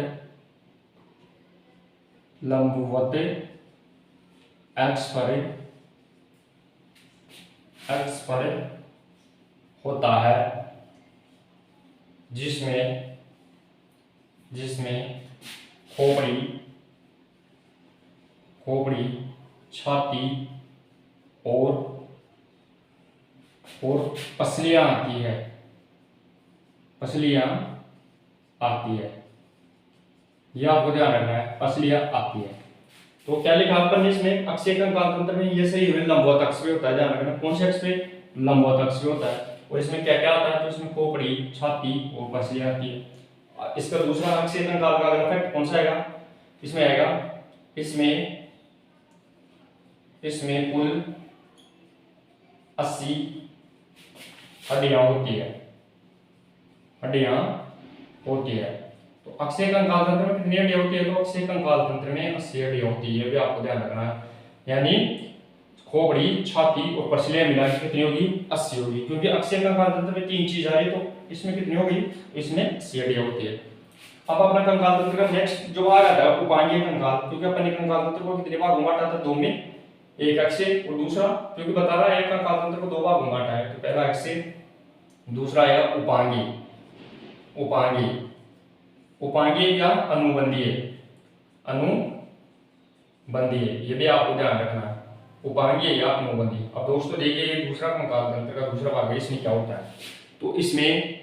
अक्ष पर होता है, जिसमें खोपड़ी, छाती और पसलियां आती है। यह आपको ध्यान रखना है, पसलियां आती है। तो क्या लिखा अपन ने इसमें, अक्षीय कंकाल तंत्र में ये शरीर में लंबवत अक्ष पे होता है, ध्यान रखना कौन से अक्ष पे, लंबवत अक्ष पे होता है। और इसमें क्या क्या आता है, तो इसमें खोपड़ी, छाती और पसलियां आती है। इसका दूसरा अक्षीय कंकाल का अगला फैक्ट कौन सा आएगा, इसमें आएगा, इसमें कुल 80 हड्डियां होती है। तो अक्षीय कंकाल तंत्र में कितनी हड्डियां होती है, तो अक्षीय कंकाल तंत्र में 80 हड्डियां होती है, ये भी आपको ध्यान रखना है। यानी खोपड़ी, छाती और पसलियां मिला के कितनी होगी, 80 होगी, क्योंकि अक्षीय कंकाल तंत्र में 3 चीज आ रही है, तो इसमें कितनी होगी, इसमें 80 हड्डियां होती है। अब अपना कंकाल तंत्र का नेक्स्ट जो भाग आता है उपांगीय कंकाल, क्योंकि अपन ने कंकाल तंत्र को कितने भागों में बांटा था, 2 में, एक अक्षीय और दूसरा, क्योंकि बता रहा है कंकाल तंत्र को 2 भागों में बांटा है। तो पहला अक्षीय, दूसरा है उपांगीय या अनुबंधीय, ये भी आपको ध्यान रखना है, उपांगीय या अनुबंधीय। अब दोस्तों देखिए, ये दूसरा कंकाल तंत्र का दूसरा भाग है, इसमें क्या होता है, तो इसमें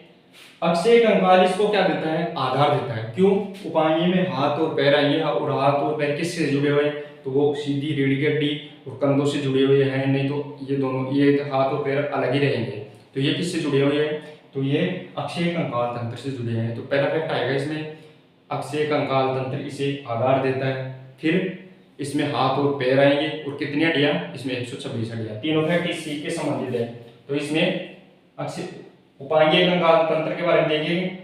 अक्षीय कंकाल इसको क्या देता है, आधार देता है। क्यों, उपांगीय में हाथ और पैर आएंगे, और हाथ और पैर किससे जुड़े हुए हैं, तो वो सीधी रीढ़ की हड्डी और कंधों से जुड़े हुए हैं, नहीं तो ये दोनों, ये हाथ और पैर अलग ही रहेंगे। तो ये किससे जुड़े हुए हैं, तो ये अक्षीय कंकाल तंत्र से जुड़े हैं। तो पहला फैक्ट आएगा इसमें, अक्षीय कंकाल तंत्र इसे आधार देता है। फिर इसमें हाथ और पैर आएंगे, और कितनी हड्डियां, इसमें 126 हड्डियां। तीनों फैक्ट इसी के संबंधित है। तो इसमें अक्षीय उपांगीय कंकाल तंत्र के बारे में देखेंगे,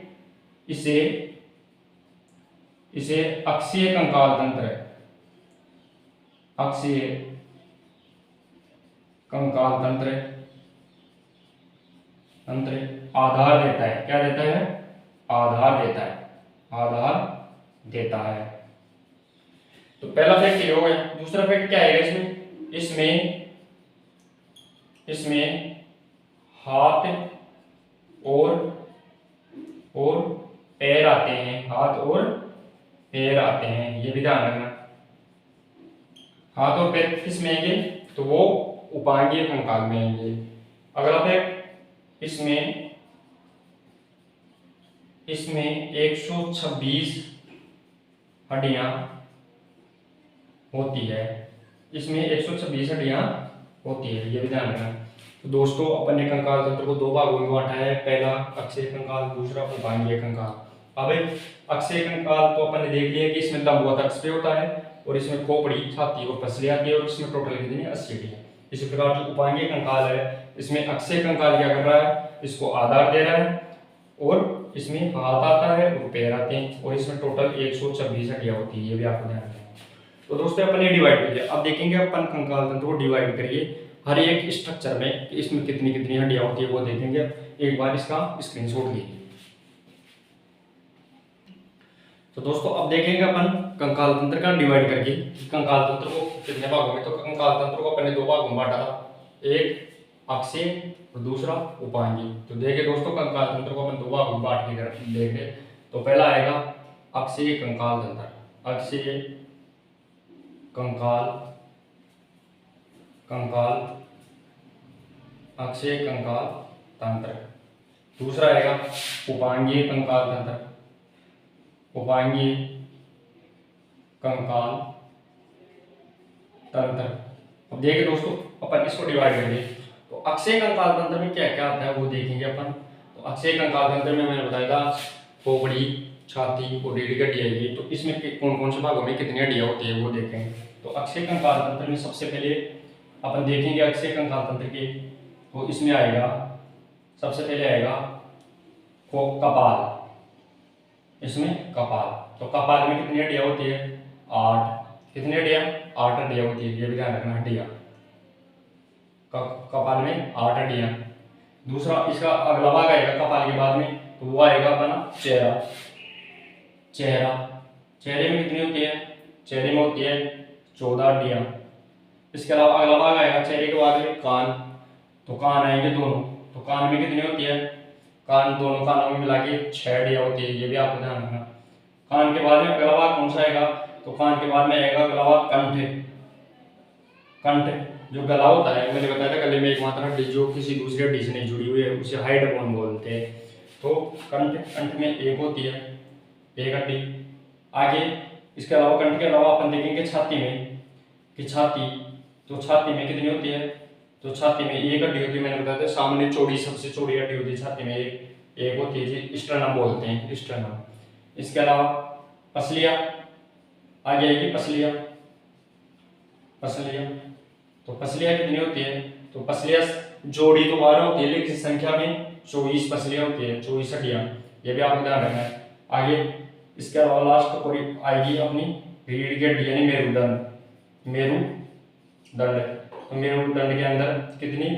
इसे अक्षीय कंकाल तंत्र आधार देता है। क्या देता है, आधार देता है। तो पहला फैक्ट ये हो गया। दूसरा फैक्ट क्या है इसमें हाथ और पैर आते हैं, ये भी ध्यान रखना। हाथ और पैर किस में आएंगे, तो वो उपांगीय कंकाल में आएंगे। अगला फैक्ट, इसमें 126 हड्डियां होती है। इसमें 126 हड्डियाँ होती है, ये भी ध्यान रखना। तो दोस्तों अपन ने कंकाल तंत्र को दो भागों में बांटा है, पहला अक्षीय कंकाल, दूसरा उपांगीय कंकाल। अब अक्षीय कंकाल तो अपन ने देख लिया कि इसमें लंबवत अक्ष पे होता है और इसमें खोपड़ी, छाती और पसली आती है और इसमें टोटल कितनी 80 हड्डियाँ। इसी प्रकार जो उपांगीय कंकाल है, इसमें अक्षीय कंकाल क्या कर रहा है, इसको आधार दे रहा है और इसमें हाथ आता है और पैर आते हैं और इसमें टोटल 126 हड्डियाँ होती है, ये भी आपको ध्यान रखना है। तो दोस्तों अपन ये डिवाइड करिए, अब देखेंगे अपन कंकाल तंत्र को डिवाइड करिए हर एक स्ट्रक्चर में कि इसमें कितनी कितनी हड्डियाँ होती है वो देखेंगे। एक बार इसका स्क्रीनशॉट लीजिए। तो दोस्तों अब देखेंगे अपन कंकाल तंत्र का डिवाइड करके कंकाल तंत्र को कितने भागों में। तो कंकाल तंत्र को अपन ने दो भागों में बांटा था, एक अक्षीय और दूसरा उपांगीय। तो देखिए दोस्तों कंकाल तंत्र को अपन दो भागों में बांट के देखें तो पहला आएगा अक्षीय कंकाल तंत्र, अक्षीय कंकाल, कंकाल अक्षीय कंकाल तंत्र। दूसरा आएगा उपांगीय कंकाल तंत्र, उपांगीय कंकाल तंत्र। अब देखिए दोस्तों अपन इसको डिवाइड करेंगे तो अक्षीय कंकाल तंत्र में क्या क्या आता है वो देखेंगे अपन। तो अक्षीय कंकाल तंत्र में मैंने बताया था खोपड़ी, छाती और रीढ़ की हड्डी आएगी। तो इसमें कौन कौन से भागों में कितनी हड्डियाँ होती है वो देखेंगे। तो अक्षीय कंकाल तंत्र में सबसे पहले अपन देखेंगे अक्षीय कंकाल तंत्र के, तो इसमें आएगा सबसे पहले आएगा कपाल, इसमें कपाल। तो कपाल में कितनी हड्डियाँ होती है, 8। कितनी हड्डियाँ, 8 हड्डियाँ होती है, ये भी ध्यान रखना हड्डियाँ। कपाल में 8 हड्डियाँ। दूसरा इसका अगला भाग आएगा कपाल के बाद में, तो वो आएगा अपना चेहरा। चेहरा, चेहरे में कितनी होती है, चेहरे में होती है 14 हड्डियाँ। इसके अलावा अगला भाग आएगा चेहरे के बाद में कान, तो कान आएंगे दोनों। तो कान में कितनी होती है, कान दोनों कानों में मिला के 6 हड्डियाँ होती है, ये भी आपको ध्यान रखना। कान के बाद में अगला भाग कौन सा आएगा, तो कान के बाद में आएगा अगला भाग कंठ। कंठ जो गला होता है, मैंने बताया था गले में एकमात्र हड्डी जो किसी दूसरी हड्डी से नहीं जुड़ी हुई है उसे हाइड बोन बोलते हैं। तो कंठ, कंठ में एक होती है, एक हड्डी। आगे इसके अलावा कंठ के अलावा अपन देखेंगे छाती में कि छाती, तो छाती में कितनी होती है, तो छाती में एक हड्डी होती है, मैंने बताया था सामने चौड़ी, सबसे चौड़ी हड्डी होती है छाती में, एक होती है जी स्टर्नम बोलते हैं, स्टर्नम। इसके अलावा पसलियाँ आगे आएगी, पसलियाँ, पसलियाँ। तो पसलियाँ कितनी होती है, तो पसलियाँ जोड़ी तो 12 होती है लेकिन संख्या में 24 पसलियाँ होती है, 24 हड्डियाँ, ये भी आपको ध्यान रखना है। आगे इसके अलावा लास्ट आएगी अपनी रीढ़ की हड्डी यानी मेरुदंड, मेरुदंड। तो मेरुदंड के अंदर कितनी,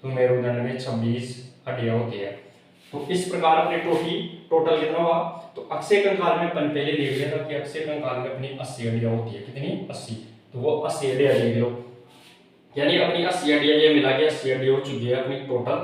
तो मेरुदंड में 26 हड्डियाँ होती है। तो इस प्रकार अपने टोटल कितना हुआ, तो अक्षीय कंकाल में अपन पहले देख लिया था कि अक्षीय कंकाल में अपनी 80 हड्डियाँ होती है, कितनी 80। तो वो 80 हड्डियाँ देख लो, यानी अपनी 80 हड्डियाँ ये मिला के 80 हड्डियाँ हो चुकी है अपनी टोटल।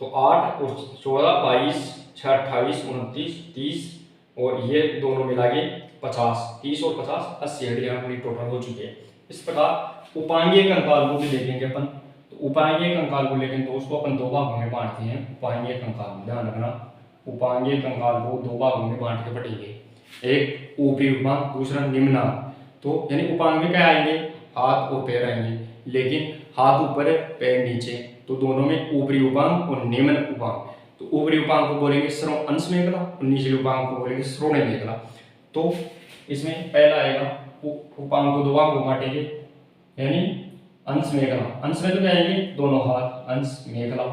तो 8 और 14, 22, 6, 28, 29, 30 और ये दोनों मिला के 50, 30 और 50, 80 हड्डियाँ अपनी टोटल हो चुकी है। इस प्रकार उपांगीय कंकाल को भी देखेंगे अपन। तो उपांगीय कंकाल को लेकिन दोस्तों अपन दो भागों में बांटते हैं। उपांगीय कंकाल में ध्यान रखना, उपांगीय कंकाल को दो भागों में बांट के पढ़ेंगे, एक ऊपरी उपांग, दूसरा निम्नांग। तो यानी उपांग में क्या आएंगे, हाथ और पैर आएंगे, लेकिन हाथ ऊपर है पैर नीचे, तो दोनों में ऊपरी उपांग और निम्न उपांग। तो ऊपरी उपांग को बोलेंगे अंश मेखला और निचले उपांग को बोलेंगे श्रोणि मेखला। तो इसमें पहला आएगा उपांग को दो भागों में बांटेंगे, यानी अंश मेखला, अंश में तो क्या आएंगे दोनों हाथ, अंश मेखला।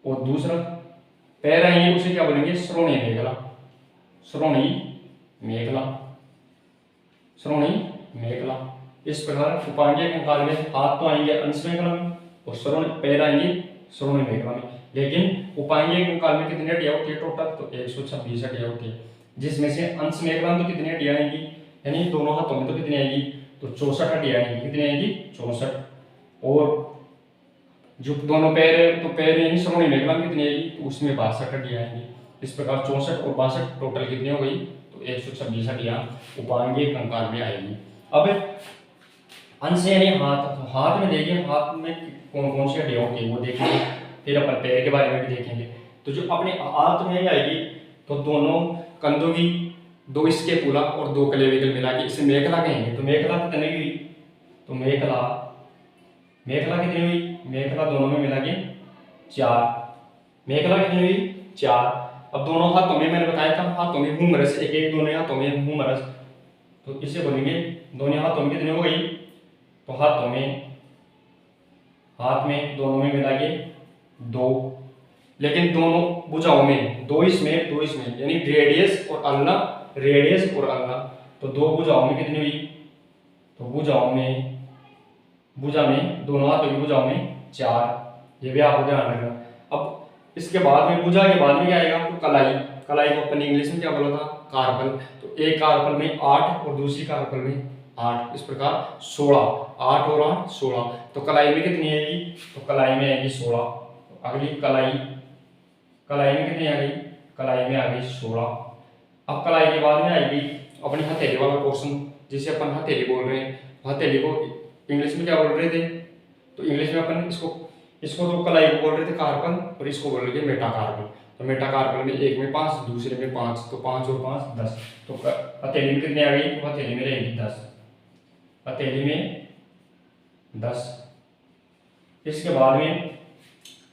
और दूसरा पैर आएंगे उसे क्या बोलेंगे, श्रोणि मेखला, श्रोणि मेखला, श्रोणि मेखला। इस प्रकार उपांगीय कंकाल में हाथ तो आएंगे अंश मेखला में और श्रोणि पैर आएंगे श्रोणि मेखला में। लेकिन उपांगीय कंकाल में कितनी हड्डियाँ होती है टोटल, तो 126 हड्डियाँ होती है, जिसमें से अंश मेखला में तो कितनी हड्डियाँ आएंगी, यानी दोनों हाथों में तो कितनी आएगी, तो 64 हड्डियाँ आएंगी। कितनी आएंगी, 64। और जो दोनों पैर है तो पैर यानी श्रोणि मेखला में कितनी आएगी, तो उसमें 62 हड्डियाँ आएंगी। इस प्रकार 64 और 62 टोटल कितनी हो गई, तो 126 हड्डियाँ उपांगीय कंकाल में आएगी। अब अंश यानी हाथ, तो हाथ में देखिए हाथ में कौन कौन सी हड्डियाँ होती है वो देखेंगे, फिर अपन पैर के बारे में भी देखेंगे। तो जो अपने हाथ में आएगी तो दोनों कंधों की दो इसके पुला और दो क्लेविकल मिला के इसे मेखला कहेंगे। तो मेखला कितने की हुई, तो मेखला कितनी हुई, मेखला दोनों में मिला के 4, मेखला कितनी हुई 4। अब दोनों हाथों में मैंने बताया था, हाथों में हुमरस, एक एक दोनों हाथों में हुमरस, तो इसे बोलेंगे दोनों हाथों में कितनी हो गई, तो हाथ में दोनों में मिला के 2, लेकिन दोनों भुजाओं में दो इसमें यानी रेडियस और अल्ना, तो दो भुजाओं में कितनी हुई, तो भुजा में दोनों हाथों की भुजाओं में 4, ये भी आपको ध्यान रखना। अब इसके बाद में भुजा के बाद में क्या आएगा, तो कलाई को अपन इंग्लिश में क्या बोला था, कार्पल। तो एक कार्पल में 8 और दूसरी कार्पल में 8, इस प्रकार 16, 8 और 8 16। तो कलाई में कितनी आएगी, तो कलाई में आएगी 16। तो अगली कलाई में कितनी आ गई, कलाई में आ गई 16। अब कलाई के बाद में आएगी अपनी हथेली वाला पोर्शन, जिसे अपन हथेली बोल रहे हैं। हथेली को इंग्लिश में क्या बोल रहे थे, तो इंग्लिश में अपन इसको तो कलाई को बोल रहे थे कार्पल, और इसको बोल रहे थे मेटाकार्पल। तो मेटाकार्पल में एक में 5, दूसरे में 5, तो 5 और 5 10। तो हथेली में कितनी आ गई, तो हथेली में रहेगी 10, हथेली में 10। इसके बाद में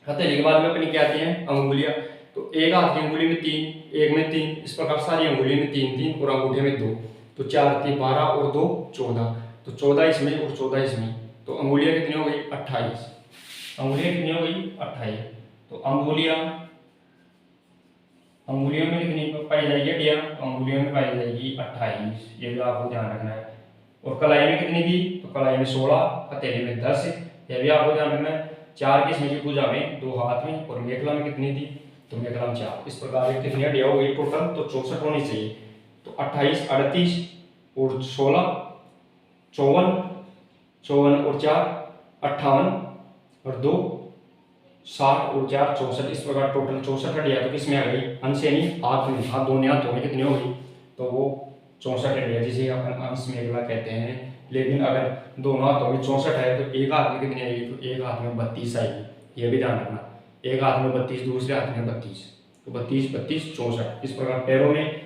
हथेली के बाद में अपनी क्या आती है, अंगुलियां। तो एक हाथ की अंगुली में 3, एक में 3, इस प्रकार सारी अंगुली में 3 और अंगूठे में 2, तो 4 3 12 और 2 14, तो 14 इसमें और 14 इसमें, तो अंगुलियां कितनी हो गई 28, अंगुलियां कितनी हो गई 28। तो अंगुलियों में कितनी पाई जाएगी हड्डियां, अंगुलियों में पाई जाएगी 28, ये भी आपको ध्यान रखना है। और कलाई में कितनी थी, तो कलाई में 16, हथेली में 10, यह भी आपको ध्यान रखना है। 4 किस्म की भुजा में, 2 हाथ में, और मेखला में कितनी थी, तो मेखला में 4। इस प्रकार की कितनी हड्डियां हो गई टोटल, तो 64 होनी चाहिए। तो 28 38 और 16 54 और 4 58 और 2 60 और 4 64, इस प्रकार टोटल 64 हड्डियां तो किसमें आ गई, अंश यानी हाथ में, हाथ दोनों हाथों में कितनी हो गई, तो वो 64 हड्डियां, जिसे अपन अंश मेखला कहते हैं। लेकिन अगर दोनों हाथों में 64 है तो एक हाथ में कितनी आएगी, तो एक हाथ में 32 आएगी, यह भी ध्यान रखना। एक हाथ में 32, दूसरे हाथ में 32, तो 32 32 64। इस प्रकार पैरों में,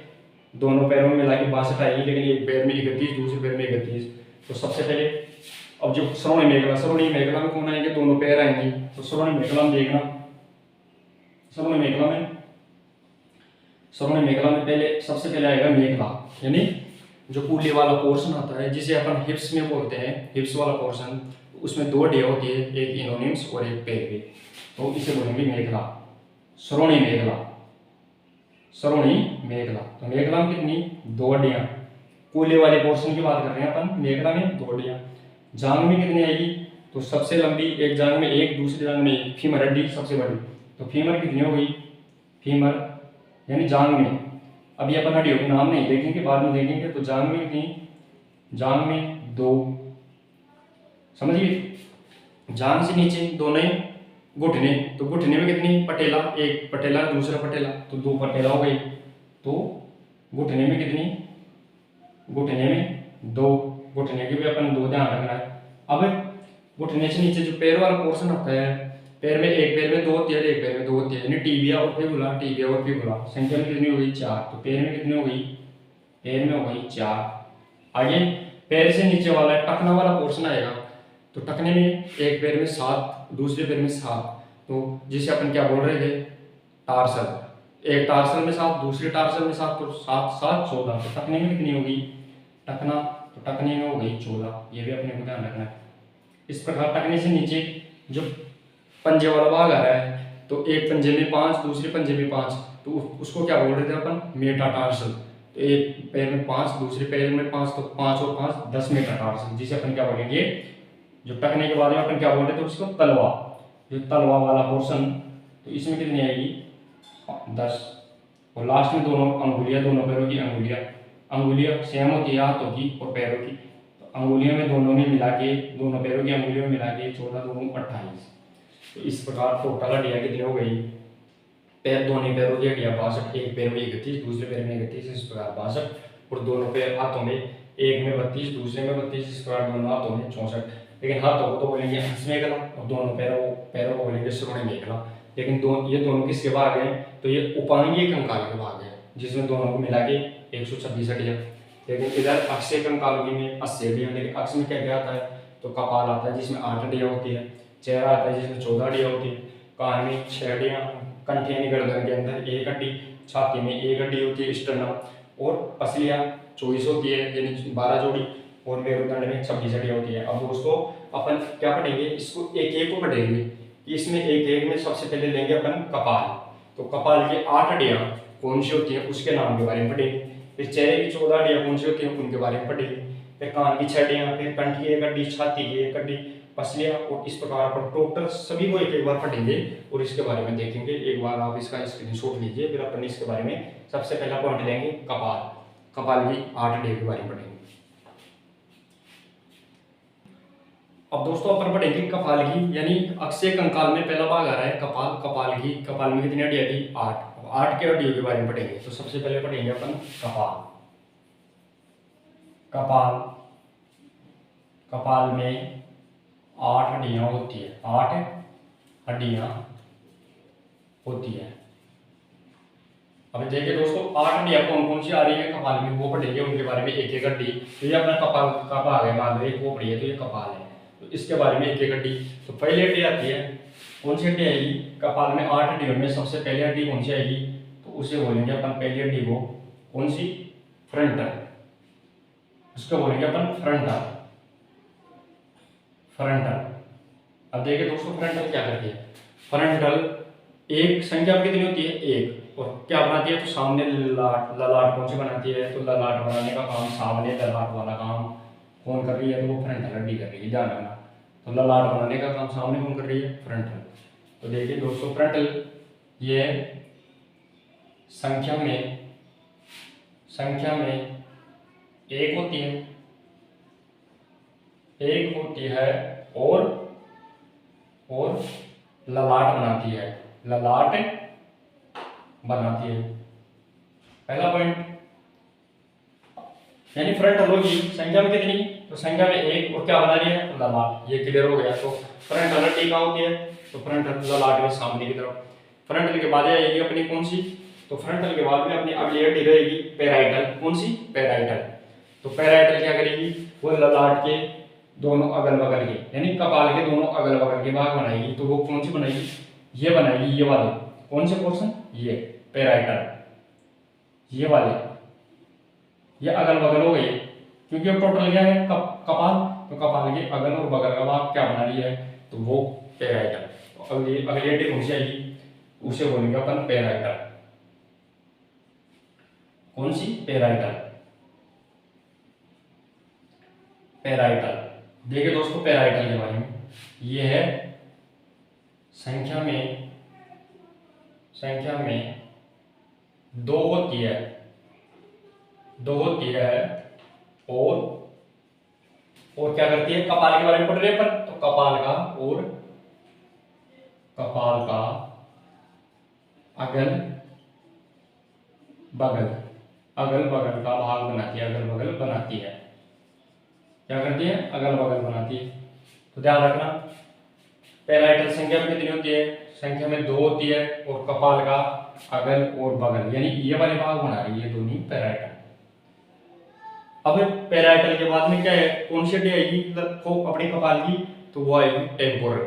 दोनों पैरों में मिला के 62 आएगी, लेकिन एक पैर में 31, दूसरे पैर में 31। तो सबसे पहले अब जो श्रोणी मेखला में कौन आएंगे, दोनों पैर आएंगे। तो श्रोणी मेखला में देखना, श्रोणी मेखला में पहले सबसे पहले आएगा मेखला, यानी जो कूल्हे वाला पोर्शन आता है, जिसे अपन हिप्स में बोलते हैं, हिप्स वाला पोर्शन, उसमें 2 हड्डियां होती है, एक इनोनिम्स और एक पेल्विक, तो इसे बोलेंगे मेखला, श्रोणी मेखला। तो मेखला में कितनी 2 हड्डियां, कूल्हे वाले पोर्शन की बात कर रहे हैं अपन, मेखला में 2 हड्डियां। जांग में कितनी आएगी, तो सबसे लंबी एक जांग में 1, दूसरी जांग में 1, फीमर हड्डी सबसे बड़ी, तो फीमर कितनी हो गई, फीमर यानी जांग में, अभी अपन हड्डियों के नाम नहीं देखेंगे, बाद में देखेंगे। तो जांग में कितनी, जांग में 2, समझिए। जांग से नीचे दोनों घुटने, तो घुटने में कितनी, पटेला, एक पटेला दूसरा पटेला, तो 2 पटेला हो गई। तो घुटने में कितनी, घुटने में 2, घुटने के भी अपन 2 ध्यान रखना है। अब घुटने से नीचे जो पैर वाला पोर्शन आता है, पैर में एक पैर में 2 होती है, एक पैर में 2 होती है, यानी टिबिया और फिबुला, संख्या में कितनी हो गई 4। तो पैर में कितनी हो गई, पैर में हो गई 4। आगे पैर से नीचे वाला टखना वाला पोर्शन आएगा, तो टखने में एक पैर में 7, दूसरे पैर में 7, तो जिसे अपन क्या बोल रहे थे, टार्सल। एक टार्सल में 7, दूसरे टार्सल में 7, तो 7 7 14। तो टखने में कितनी होगी, टखना, तो टखने में हो गई 14, ये भी अपने को ध्यान रखना है। इस प्रकार टखने से नीचे जो पंजे वाला भाग आ रहा है, तो एक पंजे में 5, दूसरे पंजे में 5, तो उसको क्या बोल रहे थे अपन, मेटाटार्सल। तो एक पैर में 5, दूसरे पैर में 5, तो 5 और 5 10 मेटाटार्सल, जिसे अपन क्या बोलेंगे, जो टकने के बाद में अपन क्या बोल रहे थे उसको, तलवा, जो तलवा वाला पोर्शन, तो इसमें कितनी आएगी 10। और लास्ट में दोनों अंगुलियां, दोनों पैरों की अंगुलियां सेम होती है हाथों की और पैरों की, तो अंगुलियों में दोनों ने मिला के, दोनों पैरों की अंगुलियों में मिला के 14 2 28। तो इस प्रकार टोटल हड्डियां कितनी हो गई, पैर, दोनों पैरों की हड्डियां 62, एक पैर में 31, दूसरे पैर में 31, इस प्रकार 62, और दोनों पैर हाथों में, एक में 32, दूसरे में 32, इस प्रकार दोनों हाथों में 64। लेकिन हाथों को तो बोलेंगे हंस मेखला, और दोनों पैरों को बोलेंगे श्रोणी मेखला। लेकिन ये दोनों किसके भाग हैं, तो ये उपांगीय कंकाल के भाग हैं, जिसमें दोनों को मिला के 126 हड्डियाँ। लेकिन इधर अक्षीय कंकालों में 80 हड्डियाँ। लेकिन अक्ष में क्या क्या आता है, तो कपाल आता है जिसमें 8 हड्डियाँ होती है, चेहरा आता है जिसमें 14 हड्डियाँ होती है, कान में 6 हड्डियाँ, कंठ यानी गर्दन के अंदर 1 हड्डी, छाती में 1 हड्डी होती है स्टर्नम, और पसलियाँ 24 होती है यानी 12 जोड़ी, और मेरुदंड में 26 हड्डियाँ होती है। अब दोस्तों अपन क्या पढ़ेंगे, इसको एक एक को पढ़ेंगे कि इसमें एक एक में सबसे पहले लेंगे अपन कपाल। तो कपाल की 8 हड्डियाँ कौन सी होती है उसके नाम के बारे में पढ़ेंगे। फिर चेहरे की 14 हड्डियाँ कौन सी होती हैं उनके बारे में पढ़ेंगे। फिर कान की 6 हड्डियाँ, फिर कंठ की 1 हड्डी, छाती की 1 हड्डी, पसलियाँ, और इस प्रकार अपन टोटल सभी को एक एक बार पढ़ेंगे और इसके बारे में देखेंगे। एक बार आप इसका स्क्रीनशॉट लीजिए, फिर अपन इसके बारे में सबसे पहला पॉइंट लेंगे कपाल। कपाल की 8 हड्डियों के बारे में पढ़ेंगे। अब दोस्तों अपन पढ़ेंगे कपाल की, यानी अक्षीय कंकाल में पहला भाग आ रहा है कपाल। कपाल की, कपाल में कितनी हड्डियाँ थी, 8। 8 के हड्डियों के बारे में पढ़ेंगे। तो सबसे पहले पढ़ेंगे अपन कपाल। कपाल, कपाल में 8 हड्डियाँ होती है, 8 हड्डियाँ होती है। अब देखिए दोस्तों 8 हड्डियाँ कौन कौन सी आ रही है कपाल में, वो पढ़ेंगे उनके बारे में एक एक हड्डी। तो ये अपना कपाल का भाग है, मान लो एक खोपड़ी है तो ये कपाल है, तो इसके बारे में एक एक हड्डी। तो पहली हड्डी आती है, कौन सी हड्डी आएगी कपाल में, 8 हड्डियों में सबसे पहली हड्डी कौन सी आएगी, तो उसे बोलेंगे अपन पहली हड्डी को कौन सी, फ्रंटल। उसको बोलेंगे अपन फ्रंटल, फ्रंटल। अब देखिए दोस्तों फ्रंटल क्या करती है, फ्रंटल एक संख्या कितनी होती है, 1, और क्या बनाती है, तो सामने ललाट। ललाट कौन सी बनाती है, तो ललाट बनाने का काम, सामने ललाट वाला काम कौन कर रही है, तो वो फ्रंटल हड्डी कर रही है, ध्यान रखना। तो ललाट बनाने का काम सामने कौन कर रही है, फ्रंटल। तो देखिए दोस्तों फ्रंटल ये संख्या में 1 होती है, 1 होती है, और ललाट बनाती है, ललाट बनाती है। पहला पॉइंट, यानी फ्रंटल होगी संख्या में कितनी, तो संख्या में 1, और क्या बना रही है, ललाट। ये क्लियर हो गया। तो फ्रंटल हड्डी कहाँ होती है, तो फ्रंटल ललाट में सामने की तरफ। फ्रंटल के बाद आएगी अपनी कौन सी, तो फ्रंटल के बाद में अपनी अगली हड्डी रहेगी पैराइटल। कौन सी, पैराइटल। तो पैराइटल क्या करेगी, वो ललाट के दोनों अगल बगल के, यानी कपाल के दोनों अगल बगल के भाग बनाएगी। तो वो कौन सी बनाएगी, ये बनाएगी, ये वाले कौन से पोर्शन, ये पैराइटल, ये वाले, ये अगल बगल हो गए, क्योंकि अब टोटल क्या है कपाल। तो कपाल के अगल और बगल का भाग क्या बना रही है, तो वो पैराइटल। तो अगली हड्डी कौन सी आएगी, उसे बोलेंगे अपन पैराइटल। कौन सी, पैराइटल, पैराइटल। देखिए दोस्तों पैराइटल के बारे में, ये है संख्या में 2 होती है, 2 होती है, और क्या करती है, कपाल के बारे में पढ़ रहे हैं अपन, तो कपाल का अगल बगल का भाग बनाती है, अगल बगल बनाती है। क्या करती है, अगल बगल बनाती है। तो ध्यान रखना पैराइटल संख्या में कितनी होती है, संख्या में 2 होती है, और कपाल का अगल और बगल, यानी ये वाले भाग बना रही है दोनों पैराइटल। अब पैराइटल के बाद में क्या है, कौन सी हड्डी आएगी तो अपने कपाल की, तो वो आएगी टेम्पोरल।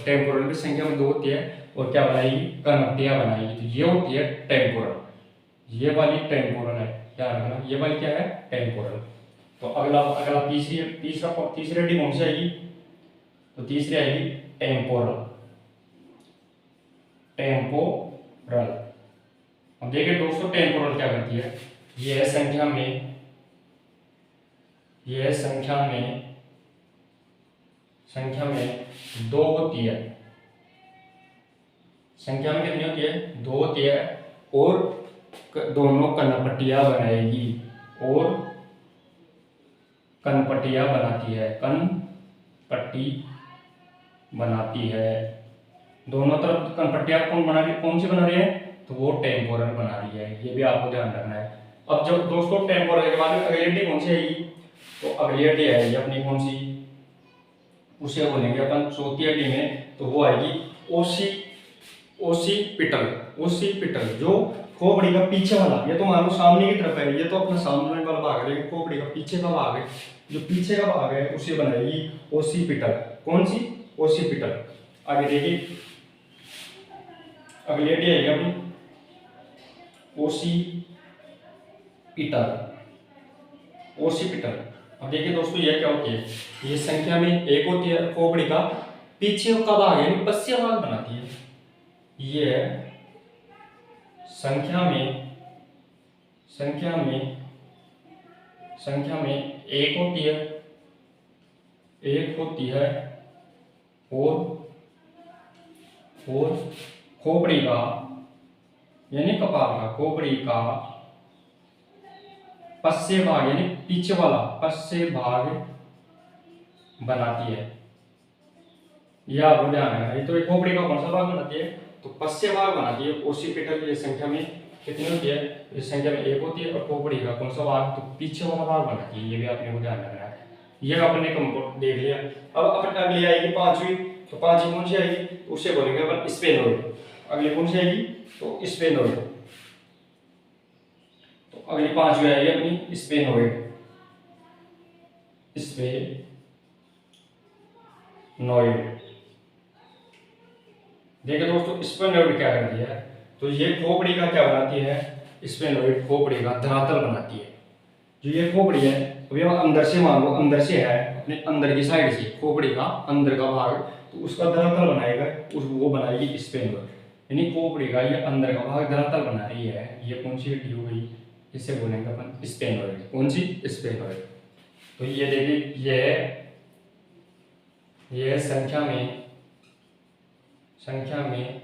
टेम्पोरल की संख्या में 2 होती है, और क्या बनाएगी, कनपटियां बनाएगी। तो ये होती है टेम्पोरल, ये वाली टेम्पोरल है, ध्यान रखना, ये वाली क्या है, टेम्पोरल। तो अगला तीसरी हड्डी कौन सी आएगी, तो तीसरी आएगी टेम्पोरल। अब देखिए दोस्तों टेम्पोरल क्या करती है, यह संख्या में 2 होती है, संख्या में कितनी होती है, 2 होती है, और दोनों कनपटियां बनाएगी, और कनपटियां बनाती है, कनपट्टी बनाती है। दोनों तरफ कनपट्टियां कौन बना रही है, कौन सी बना रही है, तो वो टेम्पोरल बना रही है। ये भी आपको ध्यान रखना है। अब जब दोस्तों टेम्पोरल के बाद अगली हड्डी कौन सी आएगी, तो अगली हड्डी आएगी अपनी कौन सी, उसे बोलेंगे अपन चौथी हड्डी में, तो वो आएगी ओसिपिटल, जो खोपड़ी का पीछे वाला, ये तो मान लो सामने की तरफ है, ये तो अपना सामने वाला भाग है, लेकिन खोपड़ी का पीछे का भाग है, जो पीछे का भाग है उसे बनाएगी ओसिपिटल। कौन सी? ओसिपिटल। आगे देखिए, अगली हड्डी आएगी अपनी ओसिपिटल। ओसिपिटल। अब देखिए दोस्तों, ये क्या होती है? ये संख्या में एक होती है, खोपड़ी का पीछे का भाग यानी पश्चिम भाग बनाती है। ये संख्या में एक होती है और खोपड़ी का यानी कपाल का, खोपड़ी का पश्चिम भाग यानी पीछे वाला पश्चिम भाग बनाती है। यह आपको ध्यान रखना है। तो एक खोपड़ी का कौन सा भाग बनाती है? तो पश्चिम भाग बनाती है ओसिपिटल। ये संख्या में कितनी होती है? इस संख्या में एक होती है। और खोपड़ी का कौन सा भाग? तो पीछे वाला भाग बनाती है। ये भी आपने को ध्यान रखना है। ये आपने कंपोर्ट देख लिया। अब अपन अगली आएगी पांचवी। तो पांचवी कौन सी आएगी? तो उसे बोलेंगे अपन स्पेनोइड। अगली कौन सी आएगी? तो स्पेनोइड। तो अगली पांचवी आएगी अपनी स्पेनोइड। देखिए दोस्तों, स्पेनोइड क्या करती है? तो ये खोपड़ी का क्या बनाती है? स्पेनोइड खोपड़ी का धरातल बनाती है। जो ये खोपड़ी है, अभी हम अंदर से मान लो, अंदर से है, अपने अंदर की साइड से खोपड़ी का अंदर का भाग, तो उसका धरातल बनाएगा, वो बनाएगी स्पेनोइड। यानी खोपड़ी का ये अंदर का भाग धरातल बना रही है। ये कौन सी हड्डी हो गई? इसे बोलेंगे अपन स्पेनोइड। कौन सी? स्पेनोइड। तो ये देखिए, ये संख्या में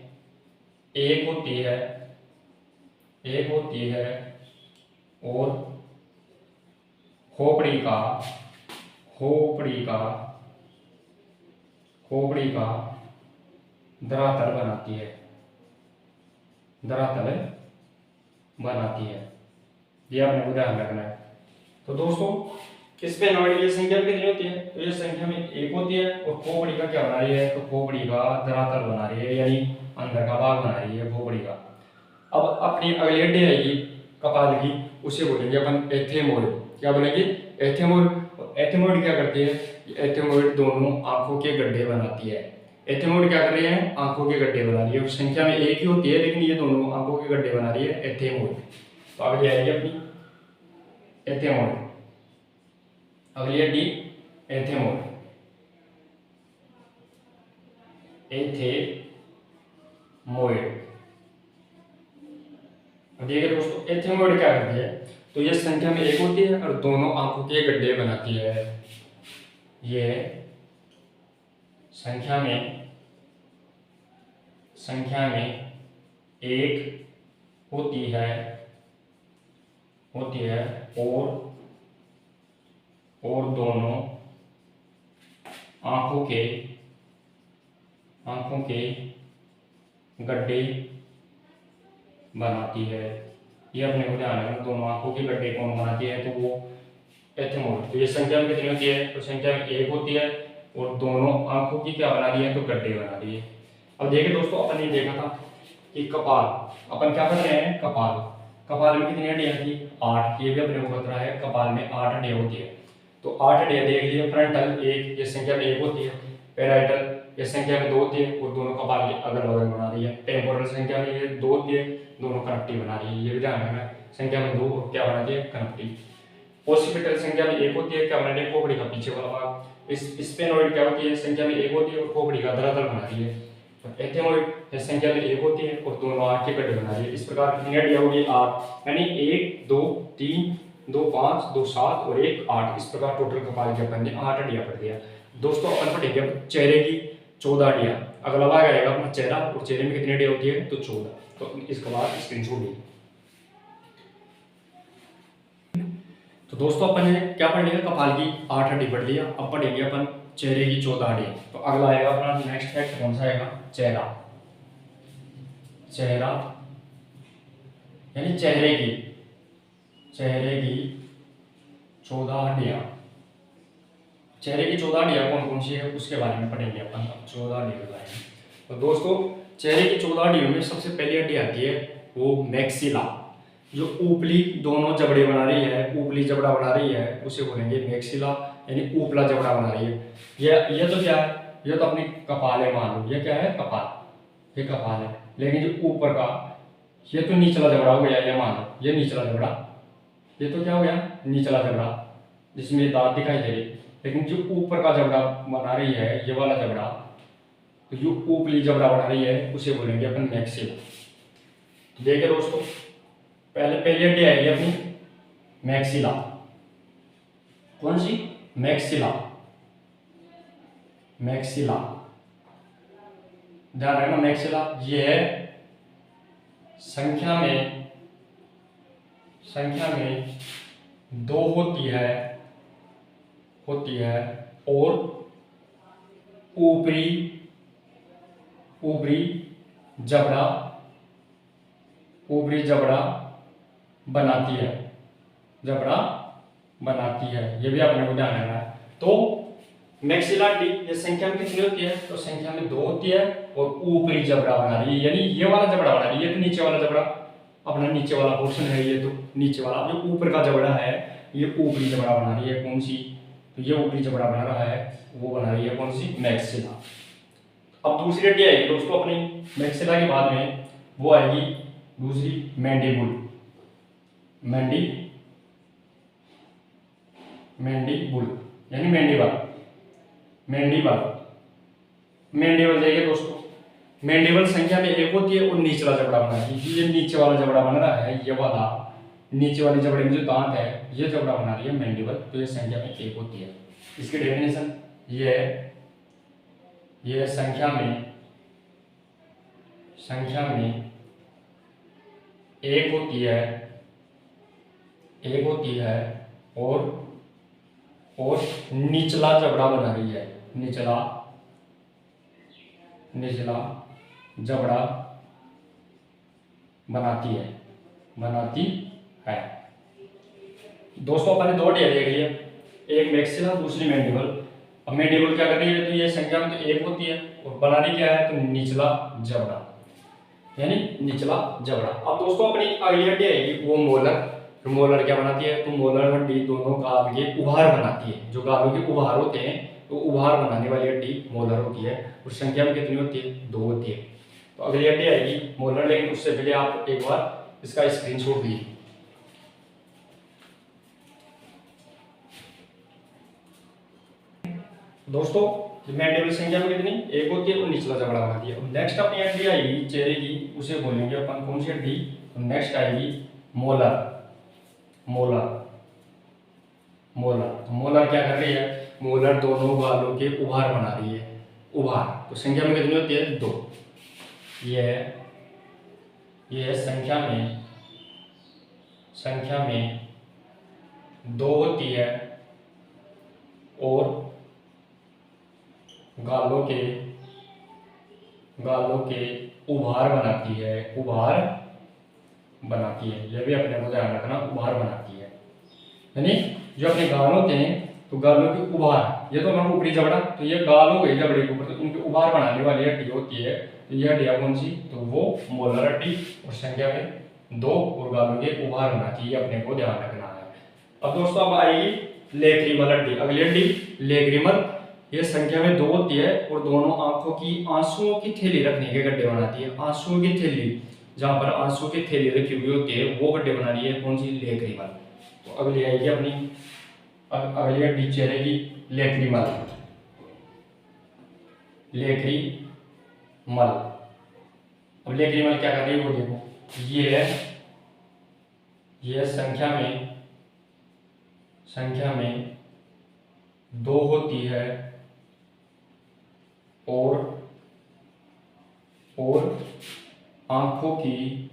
एक होती है और खोपड़ी का धरातल बनाती है। ये आपने को ध्यान रखना है। तो दोस्तों, स्पेनोइड ये संख्या में कितनी होती है? तो ये संख्या में एक होती है और खोपड़ी का क्या बना रही है? तो खोपड़ी का धरातल बना रही है, यानी अंदर का भाग बना रही है खोपड़ी का। अब अपनी अगली हड्डी आएगी कपाल की, उसे बोलेंगे अपन एथेमोइड। क्या बोलेंगे? एथेमोइड। एथेमोइड क्या करती है? एथेमोइड दोनों आंखों के गड्ढे बनाती है। एथेमोइड क्या कर रही है? आंखों के गड्ढे बना रही है। संख्या में एक ही होती है, लेकिन ये दोनों आंखों के गड्ढे बना रही है, एथेमोइड। तो अगली आएगी अपनी एथेमोइड। अगली हड्डी एथेमोइड। देखिए दोस्तों, एथेमोइड क्या करती है? तो ये संख्या में एक होती है और दोनों आंखों के गड्ढे बनाती है। ये संख्या में एक होती है और दोनों आंखों के गड्ढे बनाती है। ये अपने को ध्यान रखना, दोनों आंखों के गड्ढे कौन बनाती है? तो वो एथेमोइड। तो ये संख्या में कितनी होती है? तो संख्या में एक होती है और दोनों आंखों की क्या बना रही है? तो गड्ढे बना रही है। अब देखिए दोस्तों, अपन ने देखा था कि कपाल, अपन क्या कर रहे हैं? कपाल में कितनी हड्डियां थी? 8। ये भी अपने को बता रहा है कपाल में 8 हड्डियां होती है। तो 8 हड्डियां देख लिए। फ्रंटल एक, ये संख्या में एक होती है। पैराइटल ये संख्या में 2 होती है और दोनों कपाल के अगल बगल बना रही है। टेम्पोरल संख्या में ये 2 होती है, दोनों कनप्टिव बना रही है। ये भी ध्यान रखना है, संख्या में 2 क्या बनाती है? कनप्टिव। ओसिपिटल संख्या में एक होती है, क्या बना रही है? खोपड़ी का पीछे वाला भाग। स्पेनोइड क्या होती है? संख्या में एक होती है और खोपड़ी का धरातल बना रही है। एथेमोइड संख्या में एक होती है और दोनों आंख के गड्ढे बना रही है। इस प्रकार कितनी हड्डियां होगी? 8। यानी 1 2 3 2 5 2 7 और 1 8। इस प्रकार टोटल कपाल के अपन ने 8 हड्डियां पढ़ दिया। दोस्तों, अपन पढ़ेंगे चेहरे की 14 हड्डियां। अगला भाग आएगा अपना चेहरा, और चेहरे में कितनी हड्डियां होती है? तो 14। तो इसके बाद स्क्रीनशॉट ली। तो दोस्तों, अपन ने क्या पढ़ लिया? कपाल की 8 हड्डी पढ़ लिया। अब पढ़ेंगे अपन चेहरे की 14 हड्डियां। तो अगला आएगा अपना नेक्स्ट फैक्ट कौन सा आएगा? चेहरा यानी चेहरे की 14 हड्डियां। चेहरे की 14 हड्डियां कौन कौन सी है उसके बारे में पढ़ेंगे अपन। अब 14 हड्डियों के बारे में। तो दोस्तों, चेहरे की 14 हड्डियों में सबसे पहली हड्डी आती है वो मैक्सिला। जो ऊपरी दोनों जबड़े बना रही है, ऊपरी जबड़ा बना रही है, उसे बोलेंगे मैक्सिला, यानी ऊपला जबड़ा बना रही है। ये तो क्या है, ये तो अपनी कपाल है, मान लो ये क्या है, कपाल, ये कपाल है। लेकिन जो ऊपर का, ये तो निचला जबड़ा हो गया, ये मान लो ये निचला जबड़ा, ये तो क्या हो गया, निचला जबड़ा, जिसमें दांत दिखाई दे रही। लेकिन जो ऊपर का जबड़ा बना रही है, ये वाला जबड़ा, तो जो ऊपरी जबड़ा बना रही है, उसे बोलेंगे अपन मैक्सिला। देखिए दोस्तों, पहली हड्डी आएगी अपनी मैक्सिला। कौन सी, मैक्सिला, मैक्सिला, ध्यान रखना मैक्सिला। ये है संख्या में दो होती है और ऊपरी जबड़ा बनाती है, ये भी आपने को ध्यान रखना है। तो मैक्सिला हड्डी ये संख्या में कितनी होती है, तो संख्या में दो होती है और ऊपरी जबड़ा बना रही है, यानी ये वाला जबड़ा बना रही है। ये तो नीचे वाला जबड़ा, अपना नीचे वाला पोर्शन है, ये तो नीचे वाला। जो ऊपर का जबड़ा है, ये ऊपरी जबड़ा बना रही है, कौन सी, तो ये ऊपरी जबड़ा बना रहा है, वो बना रही है कौन सी, मैक्सिला। अब दूसरी हड्डी आएगी दोस्तों अपनी मैक्सिला के बाद में, वो आएगी दूसरी मैंडिबुल। मैंडिबुल यानी मैंडिबल देखिए दोस्तों, मैंडिबल संख्या में एक होती है और निचला जबड़ा बना रही है। ये नीचे वाला जबड़ा बन रहा है, ये वाला नीचे वाले जबड़े में जो दांत है, ये जबड़ा बना रही है मैंडिबल, तो ये संख्या में एक होती है। इसकी डेफिनेशन ये संख्या में एक होती है और निचला जबड़ा बना रही है, निचला जबड़ा बनाती है। दोस्तों अपन ने दो हड्डियां देख लिया, एक मैक्सिला, दूसरी मैंडिबल। अब मैंडिबल क्या कर रही है, तो ये संख्या में तो एक होती है और बना रही क्या है, तो निचला जबड़ा, यानी निचला जबड़ा। अब दोस्तों अपनी अगली हड्डी आएगी वो मोलर। मोलर क्या बनाती है, तो मोलर हड्डी दोनों गाल के उभार बनाती है। जो गालों के उभार होते हैं, तो उभार बनाने वाली हड्डी मोलर होती है और संख्या में कितनी होती है, दो होती है। तो अगली हड्डी आएगी मोलर, लेकिन उससे पहले आप एक बार इसका स्क्रीनशॉट लीजिए। दोस्तों मैंडिबल संख्या में कितनी, एक होती है और निचला जबड़ा बनाती है। नेक्स्ट अपनी हड्डी आएगी चेहरे की, उसे बोलेंगे अपन कौन सी हड्डी, तो नेक्स्ट आएगी मोलर। मोलर क्या कर रही है, मोलर दोनों गालों के उभार बना रही है, उभार। तो संख्या में कितनी होती है, दो। ये संख्या में दो होती है और गालों के उभार बनाती है। यह भी अपने को ध्यान रखना, उभार बनाती है, यानी जो अपने गाल होते हैं, तो गालों के उभार, ये तो हमारा ऊपरी जबड़ा, तो ये गाल हो गई जबड़े के ऊपर, तो इनके उभार बनाने वाली हड्डी होती है। तो ये हड्डियां कौन सी, तो वो मोलर हड्डी, और संख्या में दो और गालों के उभार बनाती है, अपने को ध्यान रखना है। अब दोस्तों अब आएगी लेक्रिमल हड्डी। अगली हड्डी लेक्रिमल, ये संख्या में दो होती है और दोनों आंखों की आंसुओं की थैली रखने के गड्ढे बनाती है। आंसुओं की थैली, जहां पर आंसुओं की थैली रखी हुई होती है, वो गड्ढे बना रही है कौन सी, लेक्रिमल। तो अगली आएगी अपनी अगली हड्डी चेहरे की लेक्रिमल। अब लेक्रिमल क्या कर रही है वो देखो, ये संख्या में दो होती है और आंखों की,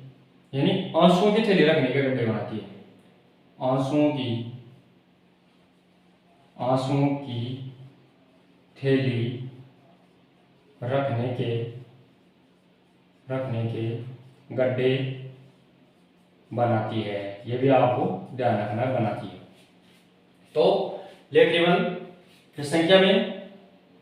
यानी आंसुओं की थैली रखने के गड्ढे बनाती है। आंसुओं की थैली रखने के गड्ढे बनाती है। ये भी आपको ध्यान रखना, बनाती है। तो लेक्रिमल संख्या में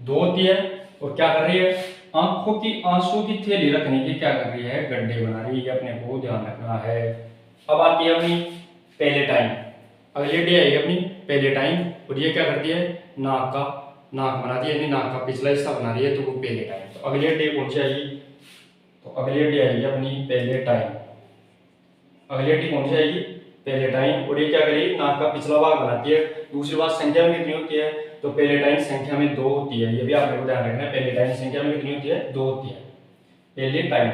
दो होती है और क्या कर रही है, आंखों की आंसू की थैली रखने की क्या कर रही है, गड्ढे बना रही है, ये अपने को ध्यान रखना है। अब आती है अपनी पहले टाइम, अगली डी आएगी अपनी पहले टाइम, और ये क्या करती है, नाक बनाती है, यानी नाक का पिछला हिस्सा बना रही है, तो वो पहले टाइम। तो अगली डी कौन सी आएगी, तो अगली डी आएगी अपनी पहले टाइम, अगली डी कौन सी आएगी, पहले टाइम, और ये क्या करेगी, नाक का पिछला भाग बनाती है। दूसरी बात, संख्या में कितनी होती है, तो पहले टाइम संख्या में 2 होती है, ये भी आपने को ध्यान रखना है। पहले टाइम संख्या में कितनी होती है, 2 होती है। पहले टाइम,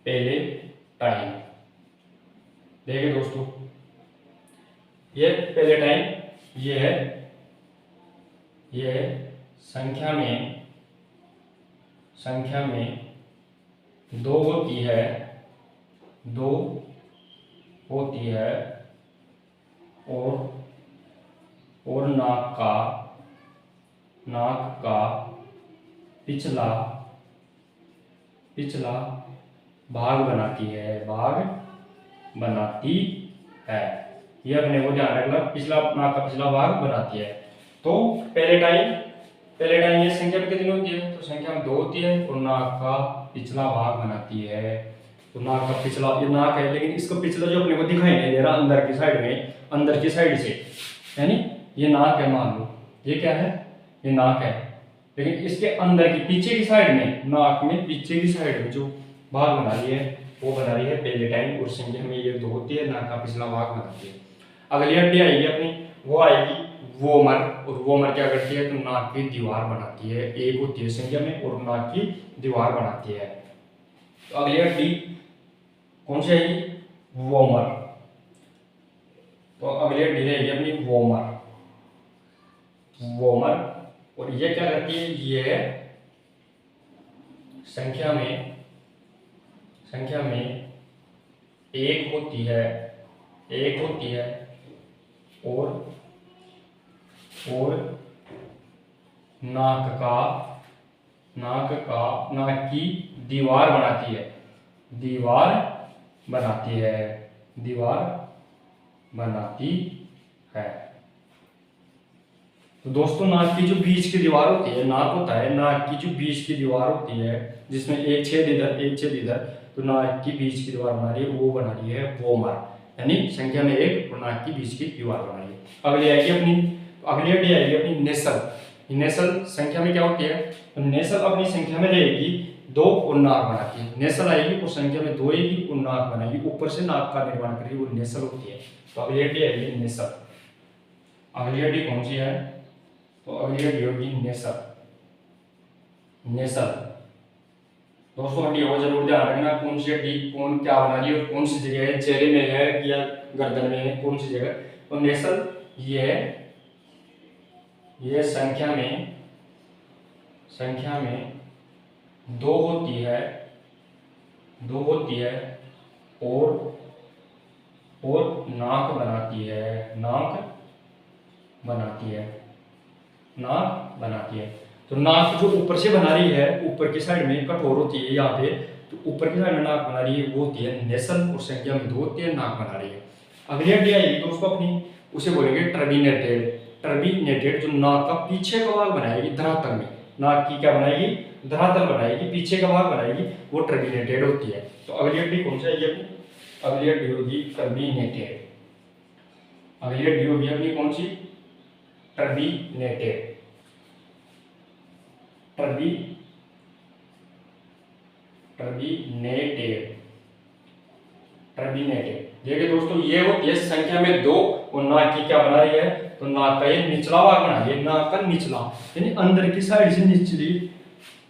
पहले टाइम, देखिए दोस्तों, ये पहले टाइम ये है संख्या में 2 होती है, 2 होती है, और नाक का पिछला भाग बनाती है, ये अपने को ध्यान रखना, नाक का पिछला भाग बनाती है। तो पहले टाइम ये संख्या में कितनी होती है, तो संख्या में 2 होती है, और नाक का पिछला भाग बनाती है। तो नाक का पिछला, ये नाक है, लेकिन इसका पिछला जो अपने को दिखाई नहीं दे रहा, अंदर की साइड में, अंदर की साइड से, यानी ये नाक है, मान लो ये क्या है, ये नाक है, लेकिन इसके अंदर की पीछे की साइड में, नाक में पीछे की साइड में जो भाग बना रही है, वो बना रही है पहले टाइम, और संख्या में ये 2 होती है, नाक का पिछला भाग बनाती है। अगली हड्डी आएगी अपनी, वो आएगी वोमर, और वोमर क्या करती है, तो नाक की दीवार बनाती है, 1 होती है संख्या में, और नाक की दीवार बनाती है। तो अगली हड्डी कौन सी आएगी, वोमर, तो अगली हड्डी रहेगी अपनी वोमर, और ये क्या करती है, ये संख्या में 1 होती है, और नाक की दीवार बनाती है। तो दोस्तों, नाक की जो बीच की दीवार होती है, नाक होता है, नाक की जो बीच की दीवार होती है, जिसमें एक छेद इधर, तो नाक की बीच की दीवार बना रही है, वो बना रही है वोमर, यानी संख्या में 1, और नाक की बीच की दीवार बना रही है। अगली हड्डी आएगी अपनी नेसल संख्या में क्या होती है, तो नेसल अपनी संख्या में रहेगी 2, और नाक बनाती है। नेसल आएगी और संख्या में 2 आएगी, और नाक बनाएगी, ऊपर से नाक का निर्माण करेगी, वो नेसल होती है। तो अगली हड्डी आएगी नेसल, अगली हड्डी कौन सी है, तो अगली हड्डी होगी नेसल। दोस्तों, हड्डी को जरूर ध्यान रखना, कौन सी हड्डी कौन क्या बना रही है, और कौन सी जगह है, चेहरे में है या गर्दन में है, कौन सी जगह। तो नेसल ये संख्या में 2 होती है, और नाक बनाती है। तो नाक जो ऊपर से बना रही है, ऊपर की साइड में कठोर होती है यहाँ पे, तो ऊपर की साइड में नाक बना रही है, वो होती है नेसल, और संख्या में 2 होती है, नाक बना रही है। अगली हड्डी आएगी दोस्तों अपनी, उसे बोलेंगे टर्बिनेटेड, जो नाक का पीछे का भाग बनाएगी, धरातल में, नाक की क्या बनाएगी, धरातल बनाएगी, पीछे का भाग बनाएगी, वो टर्बिनेटेड होती है। तो अगली हड्डी कौन सी आएगी अपनी, अगली हड्डी होगी टर्बिनेटेड, अगली हड्डी होगी अपनी कौन सी, टर्बिनेटेड। देखिए दोस्तों, ये होती है संख्या में 2, और नाक की क्या बना रही है, तो नाक का ये निचला भाग बना रही है, नाक का निचला, यानी अंदर की साइड से निचली,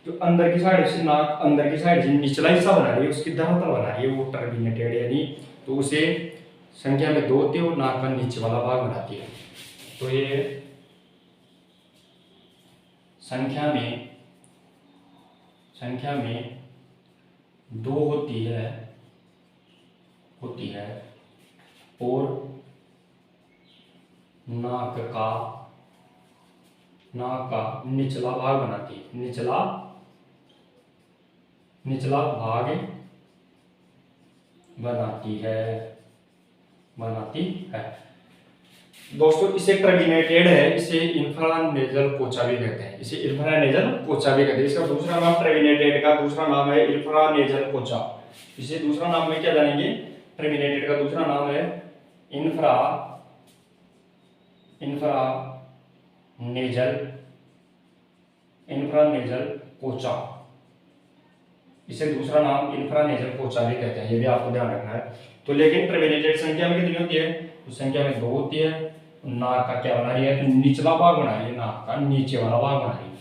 जो अंदर की साइड से नाक अंदर की साइड से निचला हिस्सा बना रही है, उसकी धरातल बना रही है, वो टर्बिनेटेड, यानी तो उसे संख्या में 2 होती है, और नाक का नीचे वाला भाग बनाती है। तो ये संख्या में 2 होती है, और नाक का निचला भाग बनाती है, निचला भाग बनाती है। दोस्तों इसे टर्मिनेटेड है, इसे इंफ्रानेजल पोचा भी कहते हैं, इसे इंफ्रानेजल पोचा भी कहते हैं। इसका दूसरा नाम टर्मिनेटेड का दूसरा नाम है इंफ्रानेजल पोचा। इसे दूसरा नाम में क्या जानेंगे, टर्मिनेटेड का दूसरा नाम है इंफ्रानेजल पोचा। इसे दूसरा नाम इंफ्रानेजल पोचा भी कहते हैं, ये भी आपको ध्यान रखना है। तो लेकिन टर्मिनेटेड संख्या में कितनी होती है, तो संख्या में 2 होती है। नाक का क्या बना रही है, तो निचला भाग बना रही है, नाक का नीचे वाला भाग बना रही है।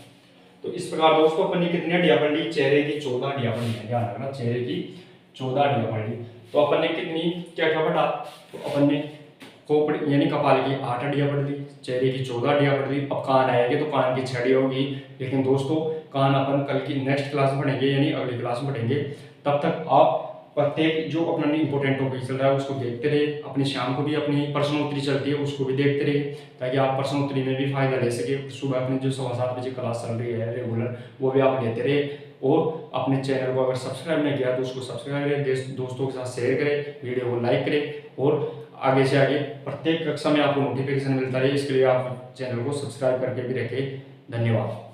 तो इस प्रकार दोस्तों अपन ने कितनी हड्डियां पढ़ ली, चेहरे की 14 हड्डियां पढ़ ली, ध्यान रखना चेहरे की 14 हड्डियां पढ़ ली। तो अपन ने कितनी क्या क्या पढ़ा, तो अपन ने खोपड़ी यानी कपाल की 8 हड्डियां पढ़ ली, चेहरे की 14 हड्डियां पढ़ ली। अब कान आएंगे तो कान की 6 हड्डियां होगी। लेकिन दोस्तों कान अपन कल की नेक्स्ट क्लास में पढ़ेंगे, यानी अगली क्लास में पढ़ेंगे। तब तक आप प्रत्येक जो अपना इंपॉर्टेंट टॉपिक चल रहा है उसको देखते रहे। अपनी शाम को भी अपनी प्रश्नोत्तरी चलती है उसको भी देखते रहे, ताकि आप प्रश्नोत्तरी में भी फायदा ले सके। सुबह अपनी जो 7:15 बजे क्लास चल रही है रेगुलर, वो भी आप लेते रहे। और अपने चैनल को अगर सब्सक्राइब नहीं किया तो उसको सब्सक्राइब करें, दोस्तों के साथ शेयर करें, वीडियो को लाइक करें, और आगे से आगे प्रत्येक कक्षा में आपको नोटिफिकेशन मिलता रहे, इसके लिए आप चैनल को सब्सक्राइब करके भी रखें। धन्यवाद।